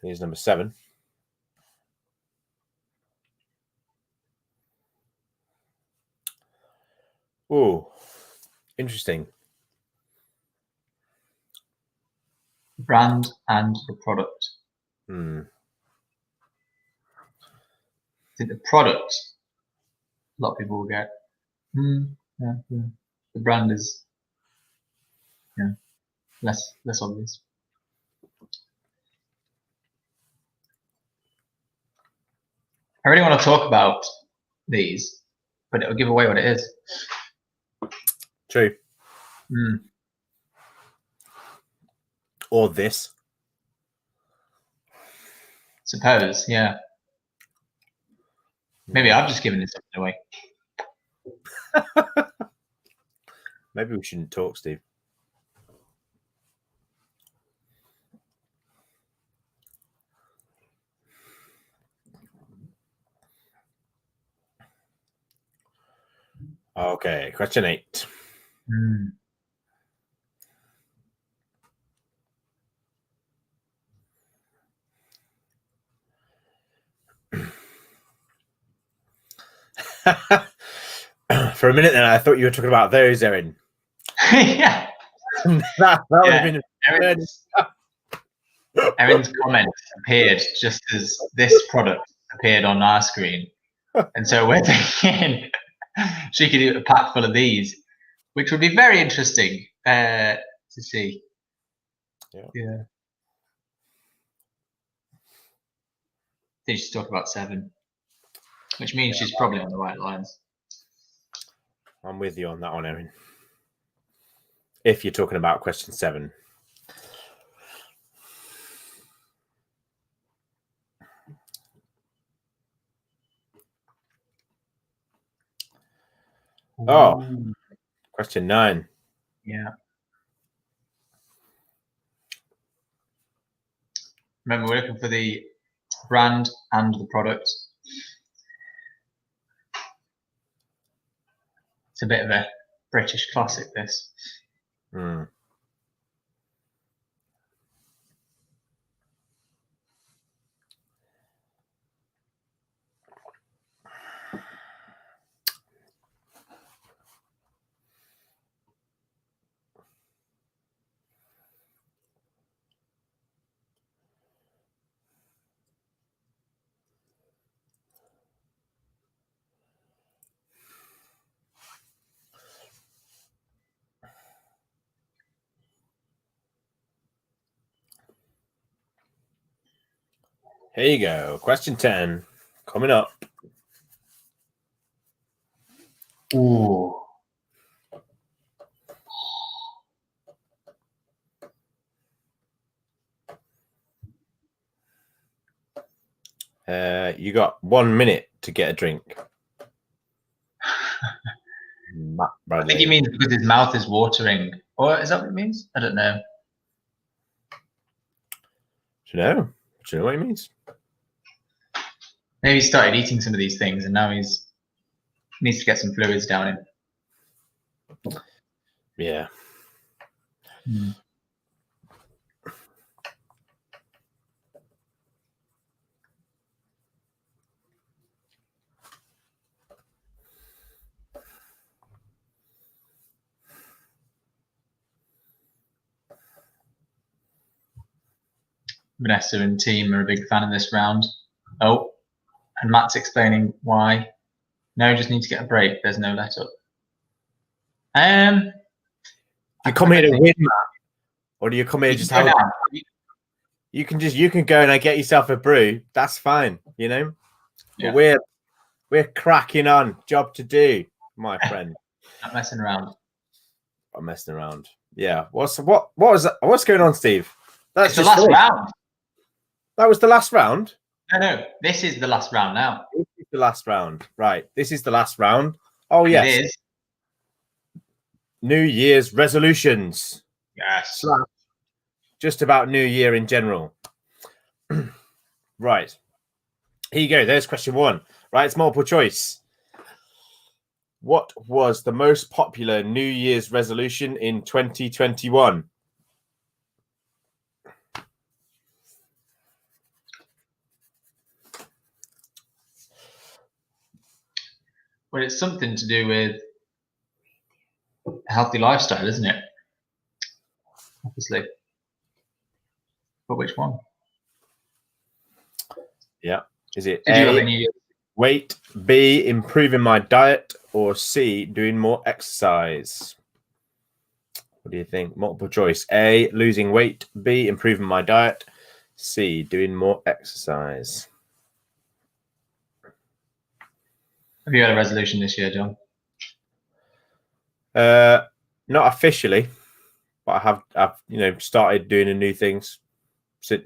Here's number 7. Oh, interesting. Brand and the product. I think the product, a lot of people will get. The brand is less obvious. I really want to talk about these, but it'll give away what it is. Do True. Mm. Or this. Suppose, yeah. Maybe I've just given it something away. Maybe we shouldn't talk, Steve. Okay, question 8. Mm. For a minute then, I thought you were talking about those, Erin. Yeah. that would Yeah. have been... Erin's comment appeared just as this product appeared on our screen. And so we're thinking she could do a pack full of these, which would be very interesting to see. Yeah. I think she's talking about 7, which means she's probably on the right lines. I'm with you on that one, Erin. If you're talking about question 7. Oh, question 9. Yeah. Remember, we're looking for the brand and the product. It's a bit of a British classic, this. Mm. Here you go. Question 10. Coming up. Ooh. You got 1 minute to get a drink. I think he means because his mouth is watering. Or is that what it means? I don't know. Do you know? Do you know what he means? Maybe he started eating some of these things and now he's needs to get some fluids down him. Yeah. Mm. Vanessa and team are a big fan of this round. Oh, and Matt's explaining why. No, just need to get a break. There's no let up. You come here to win, Matt, or do you come here just have? You can go and get yourself a brew. That's fine, you know. Yeah. But we're cracking on. Job to do, my friend. Not messing around. I'm messing around. Yeah. What's going on, Steve? That's the last round. That was the last round. No. This is the last round now. This is the last round, right? This is the last round. Oh yes. It is. New Year's resolutions. Yes. Just about New Year in general. Right. Here you go. There's question 1. Right. It's multiple choice. What was the most popular New Year's resolution in 2021? Well, it's something to do with a healthy lifestyle, isn't it? Obviously. But which one? Yeah. Is it Did you have any? Weight, B, improving my diet, or C, doing more exercise? What do you think? Multiple choice. A, losing weight. B, improving my diet. C, doing more exercise. Have you had a resolution this year, John? Not officially, but I've started doing the new things.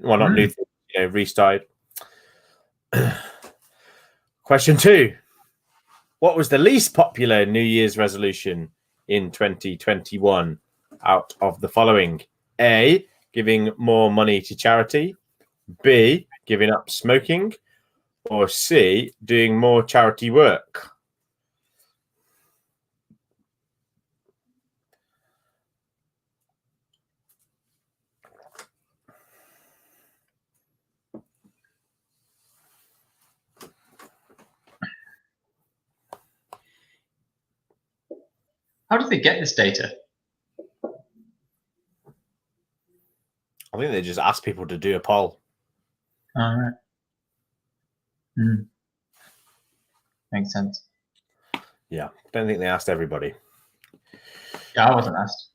Well, not new things, restarted. Question 2. What was the least popular New Year's resolution in 2021 out of the following? A, giving more money to charity. B, giving up smoking. Or C, doing more charity work. How did they get this data? I think they just asked people to do a poll. All right. Makes sense. Yeah, don't think they asked everybody. Yeah, I wasn't asked.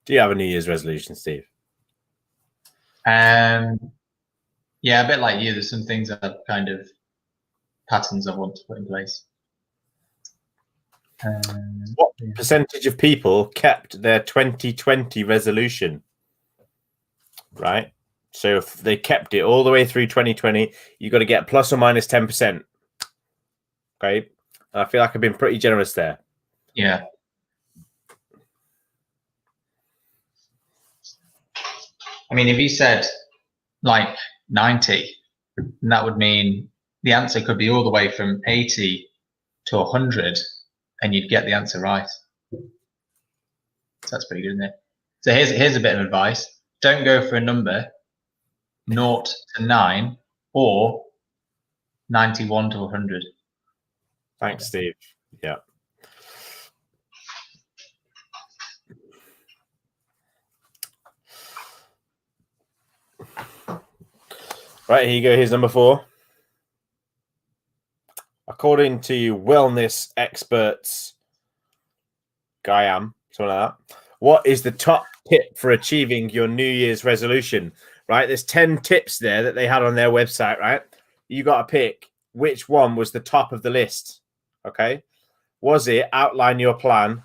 Do you have a New Year's resolution, Steve? Yeah, a bit like you. There's some things that are kind of patterns I want to put in place. What percentage of people kept their 2020 resolution? Right. So if they kept it all the way through 2020, you've got to get plus or minus 10%. Okay. And I feel like I've been pretty generous there. Yeah. I mean, if you said like 90, then that would mean the answer could be all the way from 80 to 100, and you'd get the answer right. So that's pretty good, isn't it? So here's a bit of advice. Don't go for a number 0 to 9 or 91 to 100. Thanks, Steve. Yeah. Right, here you go. Here's number 4. According to wellness experts, something like that, what is the top tip for achieving your New Year's resolution? Right, there's 10 tips there that they had on their website, right? You got to pick which one was the top of the list, okay? Was it outline your plan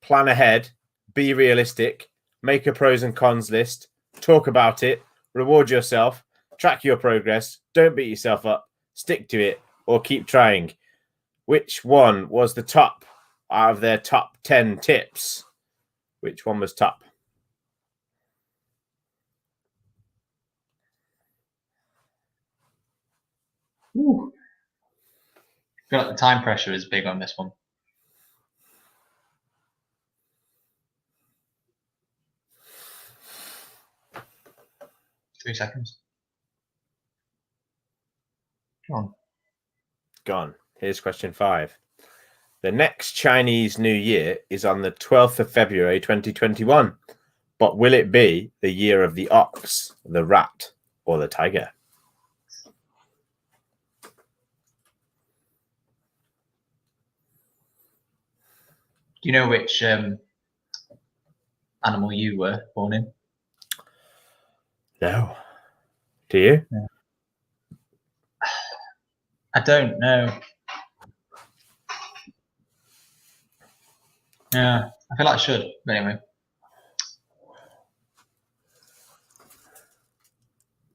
ahead, be realistic, make a pros and cons list, talk about it, reward yourself, track your progress, don't beat yourself up, stick to it, or keep trying? Which one was the top out of their top 10 tips? Which one was top? Ooh. I feel like the time pressure is big on this one. 3 seconds. Gone. Here's question 5. The next Chinese New Year is on the 12th of February 2021. But will it be the year of the ox, the rat, or the tiger? Do you know which animal you were born in? No. Do you? Yeah. I don't know. Yeah, I feel like I should, but anyway.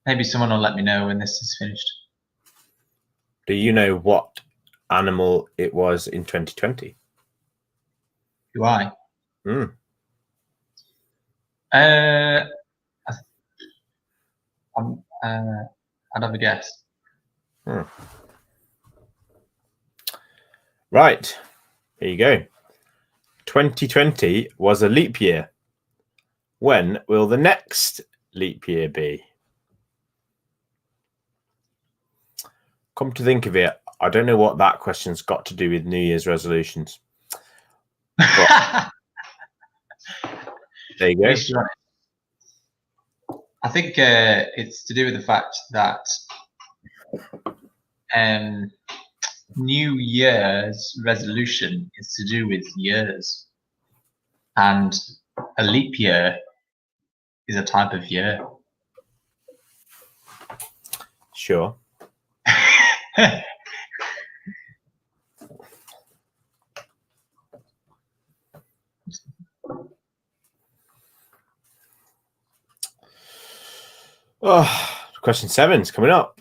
Maybe someone will let me know when this is finished. Do you know what animal it was in 2020? Do I? Mm. I'd have a guess. Right. Here you go. 2020 was a leap year. When will the next leap year be? Come to think of it, I don't know what that question's got to do with New Year's resolutions. But there you go. I think it's to do with the fact that New Year's resolution is to do with years, and a leap year is a type of year. Sure. Oh, question 7's coming up.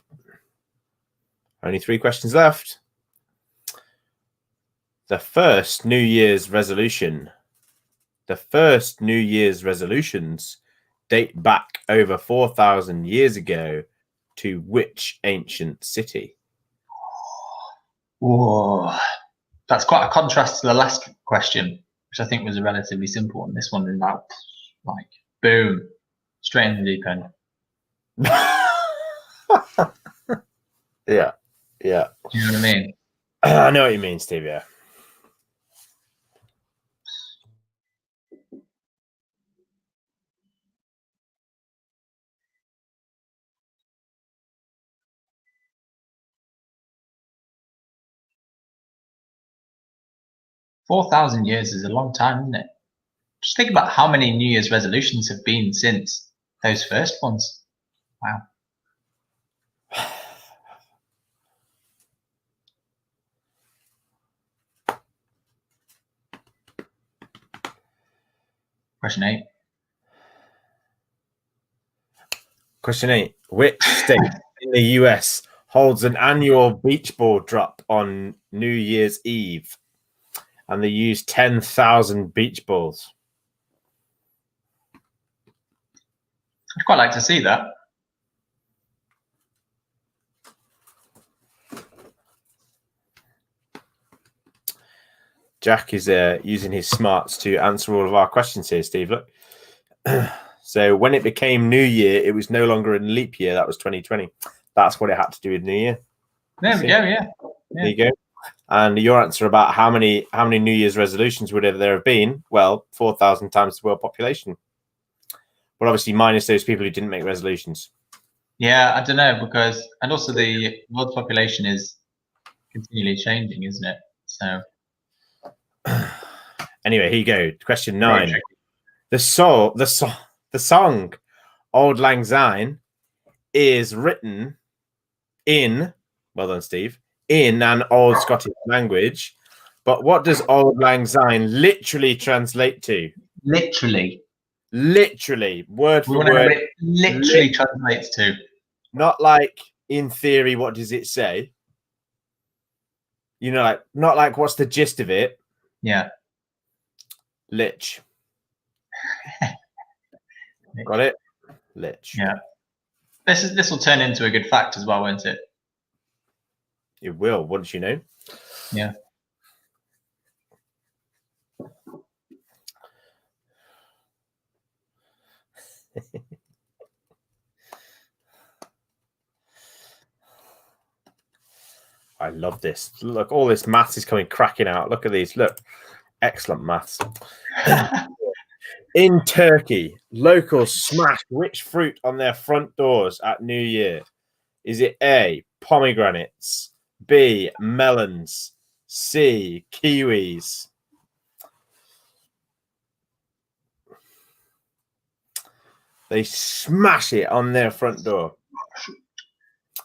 Only 3 questions left. The first New Year's resolutions date back over 4,000 years ago to which ancient city? Whoa, that's quite a contrast to the last question, which I think was a relatively simple one. This one is about, like, boom, straight in the deep end. Yeah. Do you know what I mean? I know what you mean, Steve, yeah. $4,000 years is a long time, isn't it? Just think about how many New Year's resolutions have been since those first ones. Wow. Question 8. Question 8. Which state in the US holds an annual beach ball drop on New Year's Eve? And they use 10,000 beach balls. I'd quite like to see that. Jack is using his smarts to answer all of our questions here, Steve. Look. So when it became New Year, it was no longer in leap year. That was 2020. That's what it had to do with New Year. There we go, yeah. There you go. And your answer about how many New Year's resolutions would there have been? Well, 4,000 times the world population. But obviously minus those people who didn't make resolutions. Yeah, I don't know, because, and also the world's population is continually changing, isn't it? So anyway, here you go. Question 9. The song Auld Lang Syne is written in, well done, Steve, in an old Scottish language. But what does Auld Lang Syne literally translate to? Literally, word for word. It literally translates to. Not like in theory, what does it say? You know, like not like what's the gist of it? Yeah. Lich. Got it? Lich. Yeah. This will turn into a good fact as well, won't it? It will, once you know. Yeah. I love this. Look, all this maths is coming cracking out. Look at these. Look, excellent maths. In Turkey, locals smash which fruit on their front doors at New Year? Is it A, pomegranates, B, melons, C, kiwis? They smash it on their front door.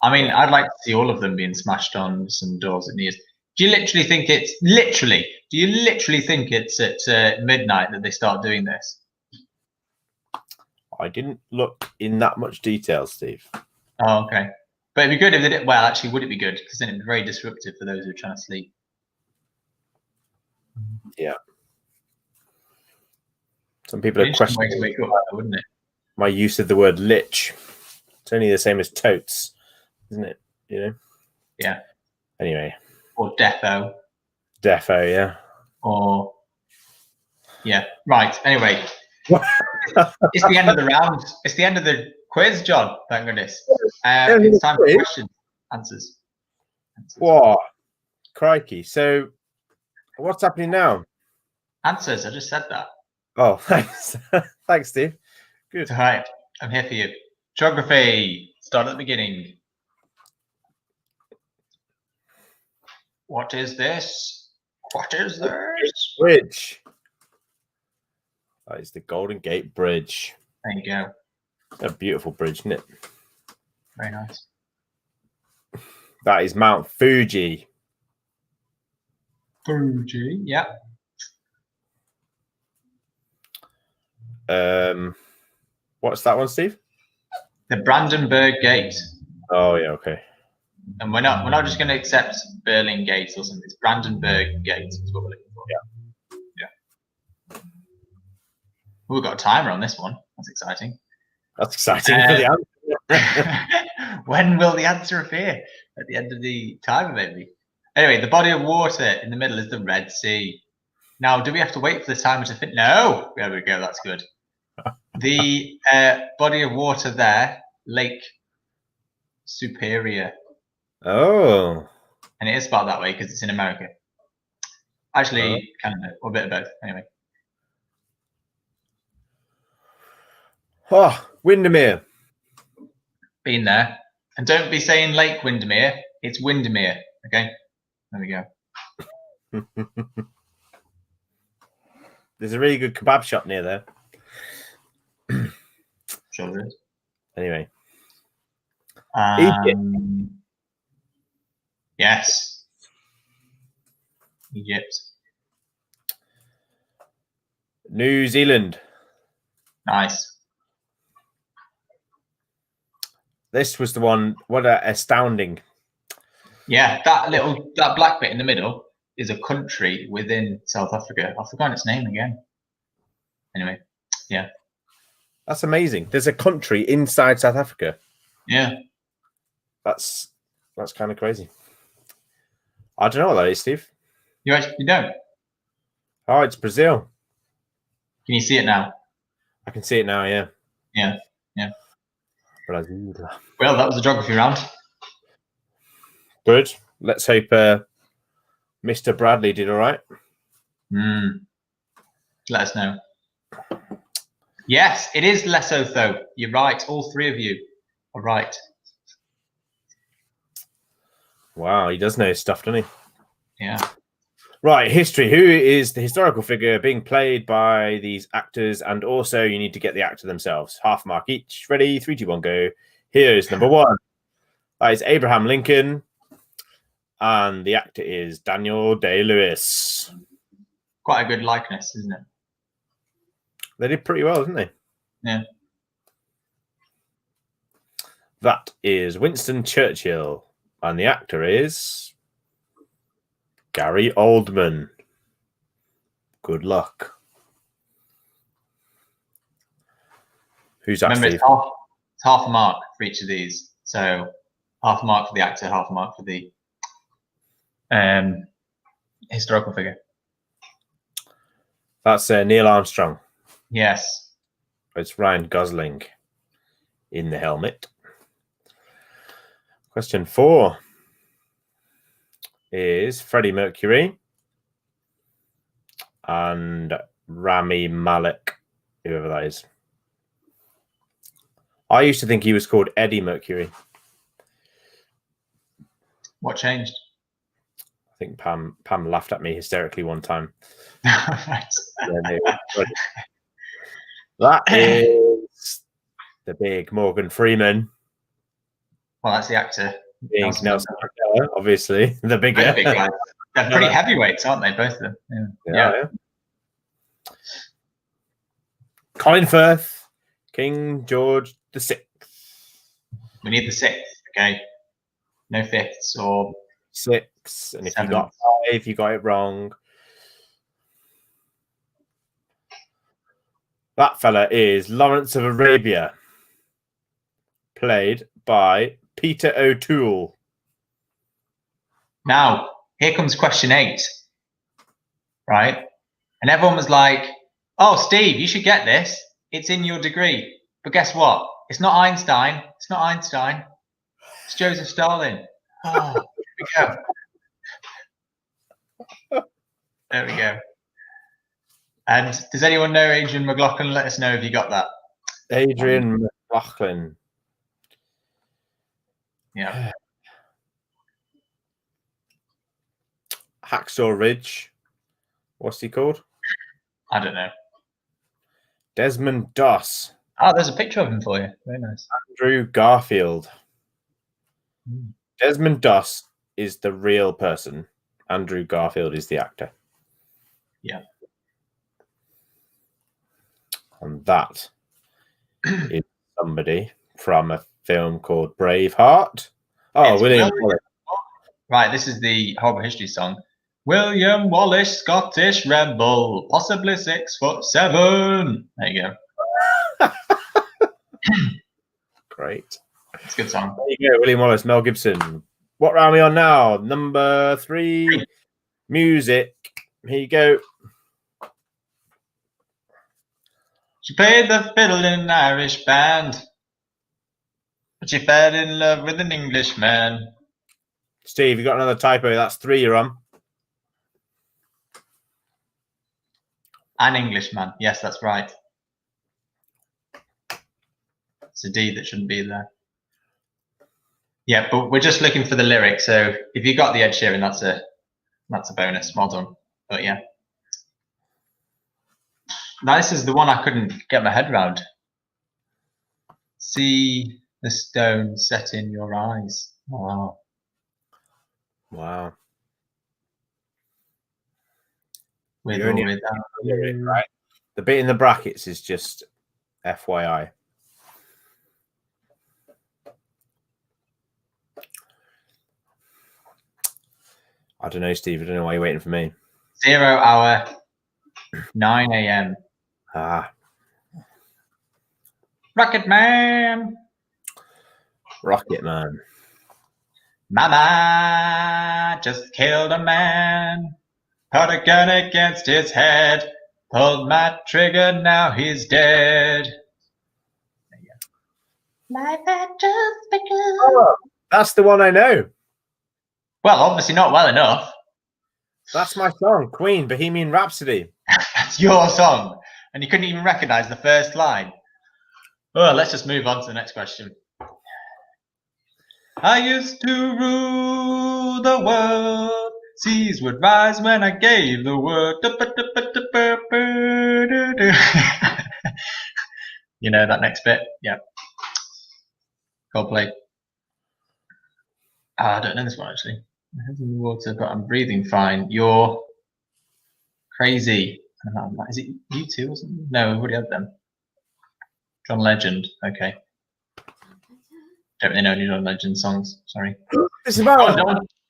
I mean, I'd like to see all of them being smashed on some doors at New Year's. Do you literally think it's at midnight that they start doing this? I didn't look in that much detail, Steve. Oh, okay. But it'd be good if they did. Well, actually, would it be good? Because then it'd be very disruptive for those who are trying to sleep. Yeah. Some people are questioning way to wake up, wouldn't it? My use of the word lich. It's only the same as totes, isn't it? You know? Yeah. Anyway. Or defo. Defo, yeah. Or yeah. Right. Anyway. It's the end of the round. It's the end of the quiz, John. Thank goodness. It's time for questions, answers. Whoa, crikey! So, what's happening now? Answers. I just said that. Oh, thanks, thanks, Steve. Good. All right, I'm here for you. Geography. Start at the beginning. What is this? What is this? Bridge. That is the Golden Gate Bridge. There you go. A beautiful bridge, isn't it? Very nice. That is Mount Fuji. Fuji, yeah. What's that one, Steve? The Brandenburg Gate. Oh yeah, okay. And we're not just going to accept Berlin Gate or something. It's Brandenburg Gate is what we're looking for. Yeah. We've got a timer on this one. That's exciting. That's exciting for the answer. When will the answer appear? At the end of the timer, maybe. Anyway, the body of water in the middle is the Red Sea. Now, do we have to wait for the timer to fit? No. There we go. That's good. The body of water there, Lake Superior. Oh. And it is spelled that way because it's in America. Actually, kind of, or a bit of both. Anyway. Oh, Windermere. Been there. And don't be saying Lake Windermere. It's Windermere. Okay. There we go. There's a really good kebab shop near there. Sure there is. Anyway. Yes. Egypt. New Zealand. Nice. This was the one. What astounding. Yeah, that black bit in the middle is a country within South Africa. I've forgotten its name again. Anyway, yeah. That's amazing. There's a country inside South Africa. Yeah. That's kind of crazy. I don't know what that is, Steve. You don't? Oh, it's Brazil. Can you see it now? I can see it now, yeah. Yeah, yeah. Brazil. Well, that was the geography round. Good. Let's hope Mr. Bradley did all right. Let us know. Yes, it is Lesotho. You're right. All three of you are right. Wow, he does know his stuff, doesn't he? Yeah. Right, history. Who is the historical figure being played by these actors? And also, you need to get the actor themselves. Half mark each. Ready? 3, 2, 1, go. Here's number 1. That is Abraham Lincoln. And the actor is Daniel Day-Lewis. Quite a good likeness, isn't it? They did pretty well, didn't they? Yeah. That is Winston Churchill. And the actor is Gary Oldman. Good luck. Who's that? Remember, it's half a mark for each of these. So half a mark for the actor, half a mark for the historical figure. That's Neil Armstrong. Yes. It's Ryan Gosling in the helmet. Question 4 is Freddie Mercury and Rami Malek, whoever that is. I used to think he was called Eddie Mercury. What changed? I think Pam laughed at me hysterically one time. Right. That is the big Morgan Freeman. Well, that's the actor. Being Nelson Mandela, obviously. The bigger. Big guys. They're pretty heavyweights, aren't they? Both of them. Yeah. Colin Firth, King George VI. We need the 6th, okay? No 5ths or 6. And if 7. you got 5, you got it wrong. That fella is Lawrence of Arabia, played by Peter O'Toole. Now, here comes question 8, right? And everyone was like, oh, Steve, you should get this. It's in your degree. But guess what? It's not Einstein. It's not Einstein. It's Joseph Stalin. Oh, here we go. There we go. And does anyone know Adrian McLaughlin? Let us know if you got that. Adrian McLaughlin. Yeah. Hacksaw Ridge. What's he called? I don't know. Desmond Doss. Oh, there's a picture of him for you. Very nice. Andrew Garfield. Desmond Doss is the real person. Andrew Garfield is the actor. Yeah. And that is somebody from a film called Braveheart. Oh, It's William William- Wallace. Right, this is the Horrible History song. William Wallace, Scottish rebel, possibly 6'7". There you go. Great. It's a good song. There you go, William Wallace, Mel Gibson. What round are we on now? Number 3, music. Here you go. She played the fiddle in an Irish band, but she fell in love with an Englishman. Steve, you got another typo. That's 3 you're on. An Englishman. Yes, that's right. It's a D that shouldn't be there. Yeah, but we're just looking for the lyrics. So if you got the Ed Sheeran, that's a bonus. Well done. But yeah. Now this is the one I couldn't get my head around. See the stone set in your eyes. Wow. Wow. With You or only without lyric, you. right? The bit in the brackets is just FYI. I don't know, Steve. I don't know why you're waiting for me. 0 hour, 9 a.m. Ah, Rocket Man. Rocket Man. Mama just killed a man. Put a gun against his head. Pulled my trigger, now he's dead. There you go. Life had just begun. Oh, that's the one I know. Well, obviously not well enough. That's my song, Queen, Bohemian Rhapsody. That's your song. And you couldn't even recognize the first line. Well, let's just move on to the next question. I used to rule the world. Seas would rise when I gave the word. You know that next bit? Yeah. Coldplay. I don't know this one actually. My head's in the water, but I'm breathing fine. You're crazy. Is it you two? Wasn't it? No, we already had them. John Legend. Okay. Don't really know any John Legend songs. Sorry. This is about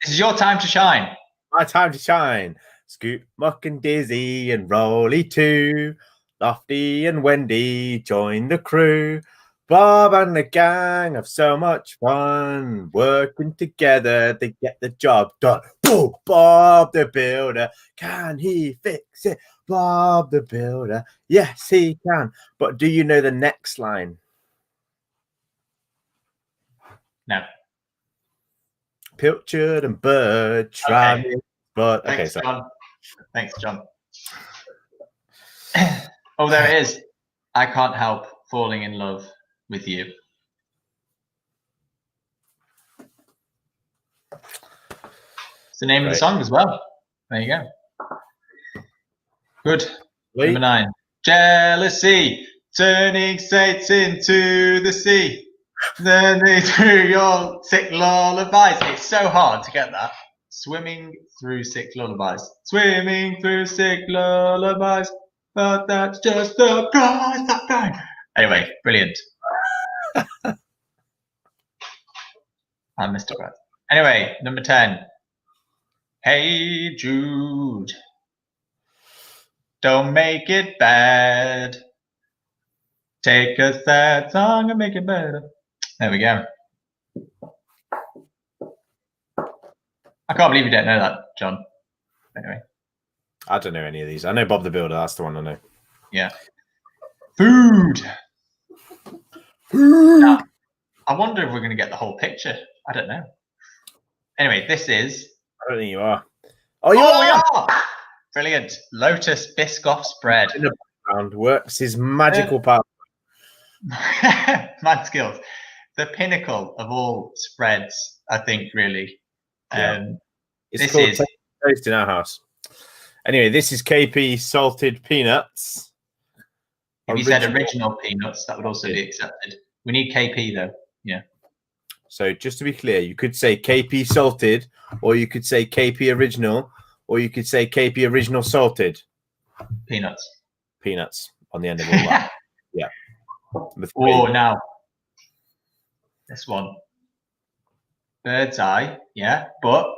This is your time to shine. my time to shine. Scoot, Muck, and Dizzy, and Rolly too. Lofty and Wendy join the crew. Bob and the gang have so much fun working together to get the job done. Boom, Bob the Builder, can he fix it? Bob the Builder, yes he can. But do you know the next line? No. Pilchard and Bird, try me, but okay, Thanks, so John. Thanks, John. Oh, there it is. I can't help falling in love with you. It's the name of the song as well. There you go. Good. Number 9. Jealousy, turning states into the sea. Then they threw your sick lullabies. It's so hard to get that. Swimming through sick lullabies. Swimming through sick lullabies. But that's just the price of time. Anyway, brilliant. I missed it. Anyway, number 10. Hey Jude, don't make it bad. Take a sad song and make it better. There we go. I can't believe you don't know that, John. Anyway. I don't know any of these. I know Bob the Builder. That's the one I know. Yeah. Food. Now, I wonder if we're going to get the whole picture. I don't know. Anyway, this is... I don't think you are. Oh, you are! We are! Brilliant. Lotus Biscoff spread. In the background works his magical power. Mad skills. The pinnacle of all spreads, I think, really. It's this called is toast in our house. Anyway, this is KP salted peanuts. If you said original peanuts, that would also be accepted. We need KP though. Yeah. So just to be clear, you could say KP salted, or you could say KP original, or you could say KP original salted. Peanuts. Peanuts on the end of all that. Yeah. Oh, now. This one. Bird's eye, yeah, but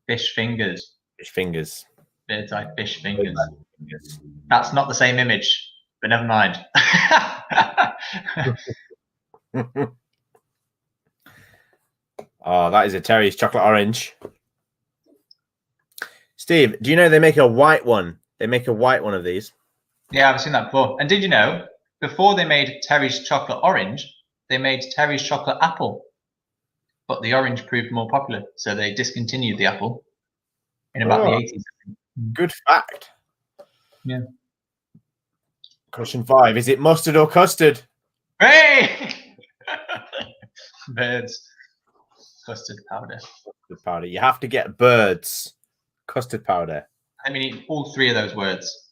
fish fingers. Fish fingers. Bird's eye, fish fingers. That's not the same image, but never mind. Oh, that is a Terry's chocolate orange. Steve, do you know they make a white one? They make a white one of these. Yeah, I've seen that before. And did you know, before they made Terry's chocolate orange, they made Terry's chocolate apple. But the orange proved more popular, so they discontinued the apple in about the 80s. Good fact. Yeah. Question 5. Is it mustard or custard? Hey! Birds. Custard powder. Custard powder. You have to get birds. Custard powder. I mean, all 3 of those words.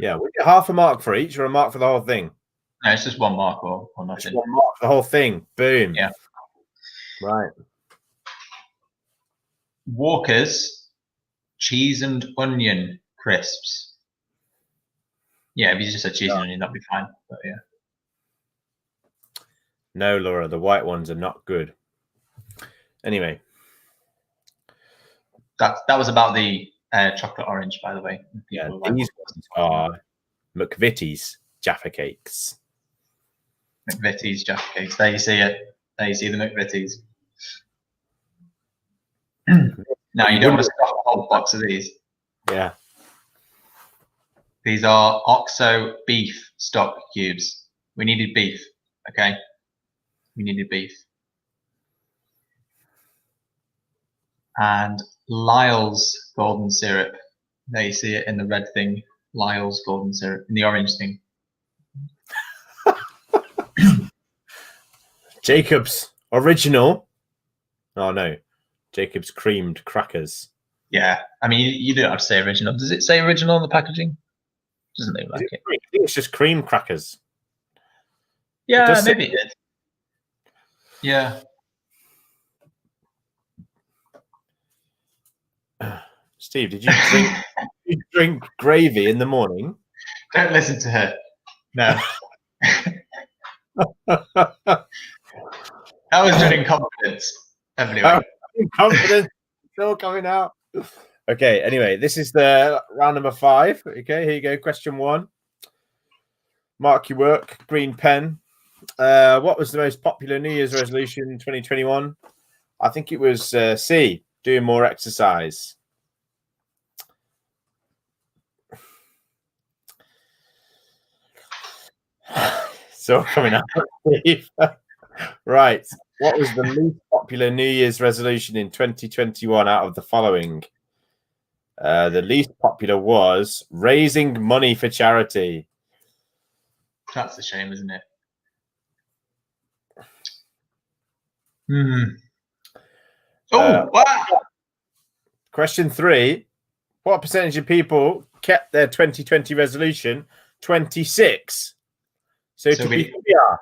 Yeah, we get half a mark for each or a mark for the whole thing? No, it's just 1 mark or nothing. Just 1 mark for the whole thing. Boom. Yeah. Right. Walker's cheese and onion crisps. Yeah, if you just said cheese and onion, that'd be fine. But yeah. No, Laura, the white ones are not good. Anyway. That was about the chocolate orange, by the way. Yeah, these ones are McVitie's Jaffa Cakes. McVitie's Jaffa Cakes. There you see it. There you see the McVitie's. Now, you don't want to stock a whole box of these. Yeah. These are OXO beef stock cubes. We needed beef, okay? We needed beef. And Lyle's golden syrup. There you see it in the red thing. Lyle's golden syrup. In the orange thing. Jacob's original. Oh, no. Jacob's creamed crackers. Yeah. I mean, you don't have to say original. Does it say original on the packaging? Doesn't look like it. I think it's just cream crackers. Yeah, maybe it did. Yeah. Steve, did you drink gravy in the morning? Don't listen to her. No. That was during confidence. Anyway. Confidence still coming out. Okay, anyway, this is the round number 5. Okay, here you go. Question 1. Mark your work. Green pen. What was the most popular New Year's resolution in 2021? I think it was C, doing more exercise. So coming up. Right. What was the least popular New Year's resolution in 2021 out of the following? The least popular was raising money for charity. That's a shame, isn't it? Oh, wow. Question 3. What percentage of people kept their 2020 resolution? 26. So to be clear,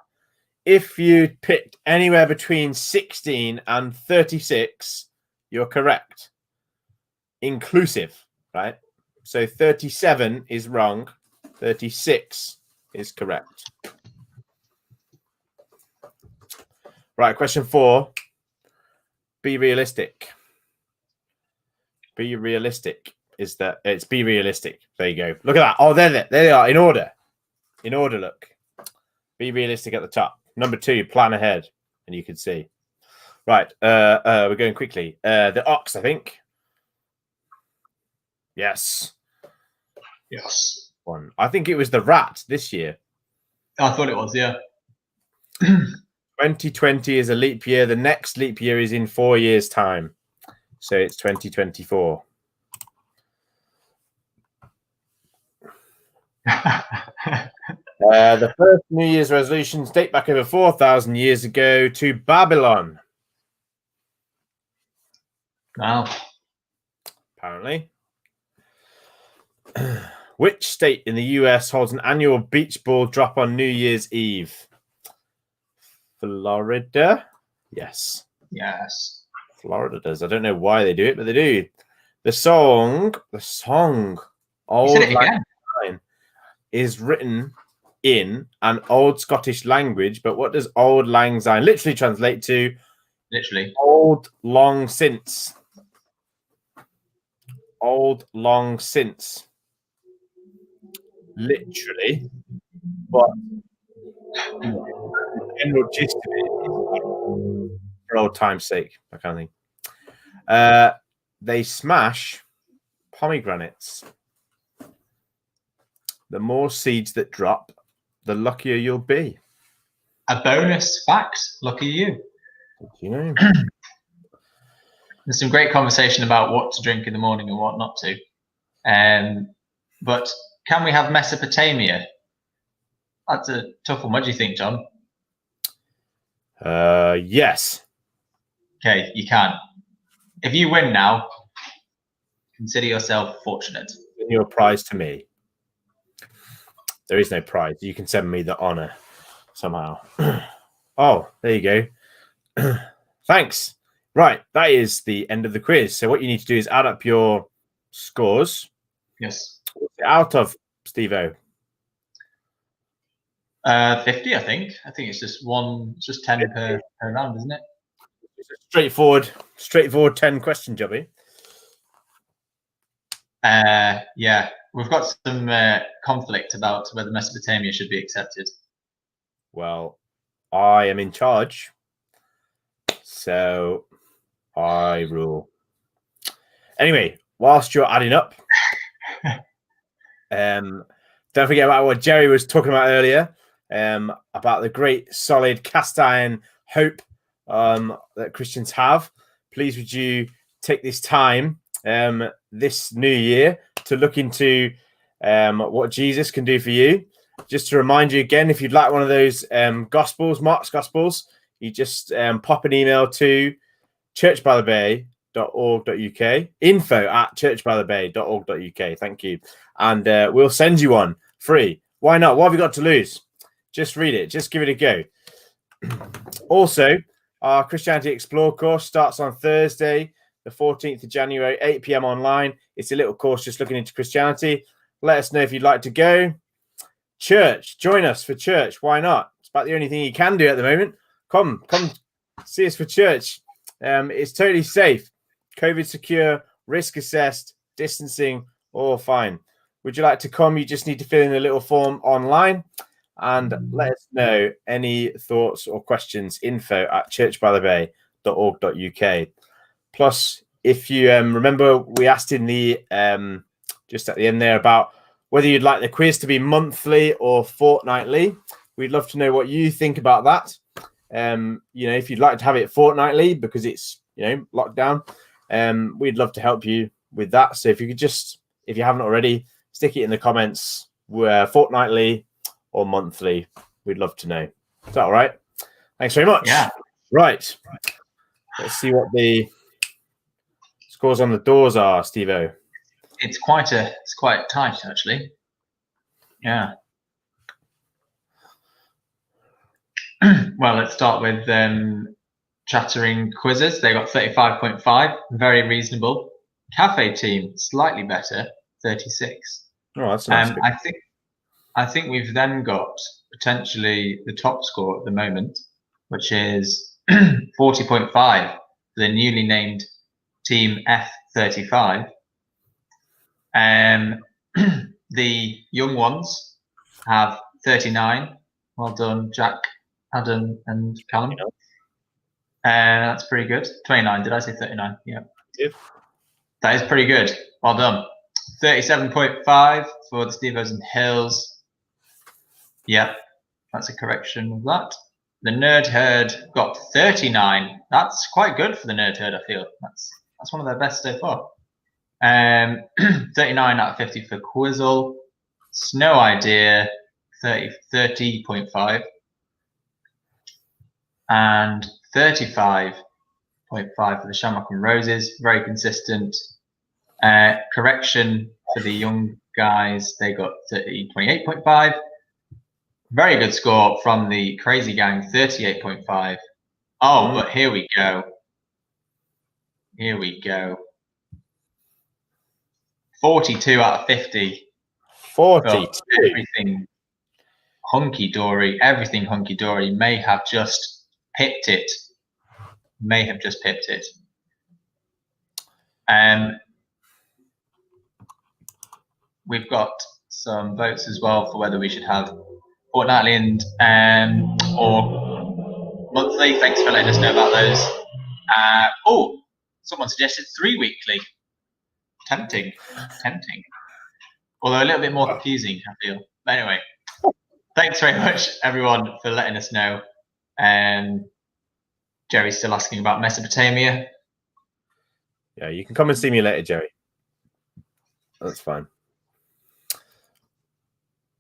if you picked anywhere between 16 and 36, you're correct. Inclusive, right? So 37 is wrong. 36 is correct. Right, question 4. Be realistic. Be realistic. Is that it's be realistic. There you go. Look at that. Oh, there they are in order. In order, look. Be realistic at the top. Number 2, plan ahead. And you can see. Right. We're going quickly. The ox, I think. Yes. Yes. 1. I think it was the rat this year. I thought it was, yeah. 2020 is a leap year. The next leap year is in 4 years' time. So it's 2024. The first New Year's resolutions date back over 4,000 years ago to Babylon. Wow. Apparently. Which state in the US holds an annual beach ball drop on New Year's Eve? Florida? Yes. Yes. Florida does. I don't know why they do it, but they do. The song, Old Lang Syne, is written in an old Scottish language, but what does Old Lang Syne literally translate to? Literally. Old long since. Old long since. Literally. But the general gist of it is, for old time's sake, I can't think. They smash pomegranates. The more seeds that drop, the luckier you'll be. A bonus fact. Lucky you. You know. There's some great conversation about what to drink in the morning and what not to. But can we have Mesopotamia? That's a tough one. What do you think, John? Yes. Okay, you can. If you win now, consider yourself fortunate. Send your prize to me. There is no prize. You can send me the honor somehow. Oh, there you go. Thanks. Right, that is the end of the quiz. So what you need to do is add up your scores. Yes. Out of Steve-O. 50, I think. I think it's just 10 per round, isn't it? It's a straightforward 10 question, Jobby. Yeah, we've got some conflict about whether Mesopotamia should be accepted. Well, I am in charge, so I rule. Anyway, whilst you're adding up, don't forget about what Jerry was talking about earlier, about the great, solid, cast iron hope that Christians have. Please, would you take this time this new year to look into what Jesus can do for you? Just to remind you again, if you'd like one of those Gospels, Mark's Gospels, you just pop an email to churchbythebay.org.uk, info@churchbythebay.org.uk. Thank you. And we'll send you one free. Why not? What have you got to lose? Just read it. Just give it a go. Also, our Christianity Explore course starts on Thursday, the 14th of January, 8 p.m. online. It's a little course just looking into Christianity. Let us know if you'd like to go. Church, join us for church. Why not? It's about the only thing you can do at the moment. Come see us for church. It's totally safe, COVID secure, risk assessed, distancing, all fine. Would you like to come? You just need to fill in a little form online and let us know any thoughts or questions. info@churchbythebay.org.uk. Plus, if you remember, we asked in the just at the end there about whether you'd like the quiz to be monthly or fortnightly. We'd love to know what you think about that. If you'd like to have it fortnightly because it's locked down, we'd love to help you with that. So if you could just, if you haven't already, stick it in the comments, fortnightly or monthly. We'd love to know. Is that all right? Thanks very much. Yeah. Right. Let's see what the scores on the doors are, Steve-O. It's quite tight, actually. Yeah. Well, let's start with chattering quizzes. They got 35.5, very reasonable. Cafe team, slightly better, 36. Oh, that's nice. I think we've then got potentially the top score at the moment, which is 40.5 for the newly named team F35. The young ones have 39. Well done, Jack, Adam, and Callum. That's pretty good. 29. Did I say 39? Yeah. Yep. That is pretty good. Well done. 37.5 for the Steve-O's and Hills. Yep, that's a correction of that. The Nerd Herd got 39. That's quite good for the Nerd Herd, I feel. That's one of their best so far. 39 out of 50 for Quizzle. Snow Idea, 30.5. And 35.5 for the Shamrock and Roses. Very consistent. Correction for the young guys, they got 28.5. Very good score from the Crazy Gang, 38.5. Oh, but here we go. 42 out of 50. 42. Everything hunky-dory, everything hunky-dory may have just pipped it. We've got some votes as well for whether we should have fortnightly and or monthly. Thanks for letting us know about those. Oh, someone suggested 3 weekly. Tempting. Although a little bit more confusing, I feel. But anyway, thanks very much, everyone, for letting us know. Jerry's still asking about Mesopotamia. Yeah, you can come and see me later, Jerry. That's fine.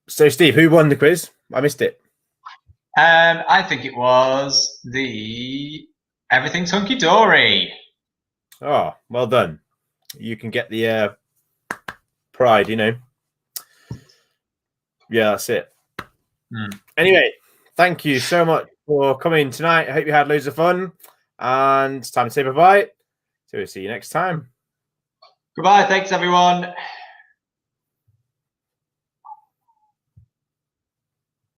So, Steve, who won the quiz? I missed it. I think it was the Everything's Hunky Dory. Oh, well done. You can get the pride, you know. Yeah, that's it. Anyway, thank you so much for coming tonight. I hope you had loads of fun. And it's time to say bye-bye. So we'll see you next time. Goodbye. Thanks, everyone.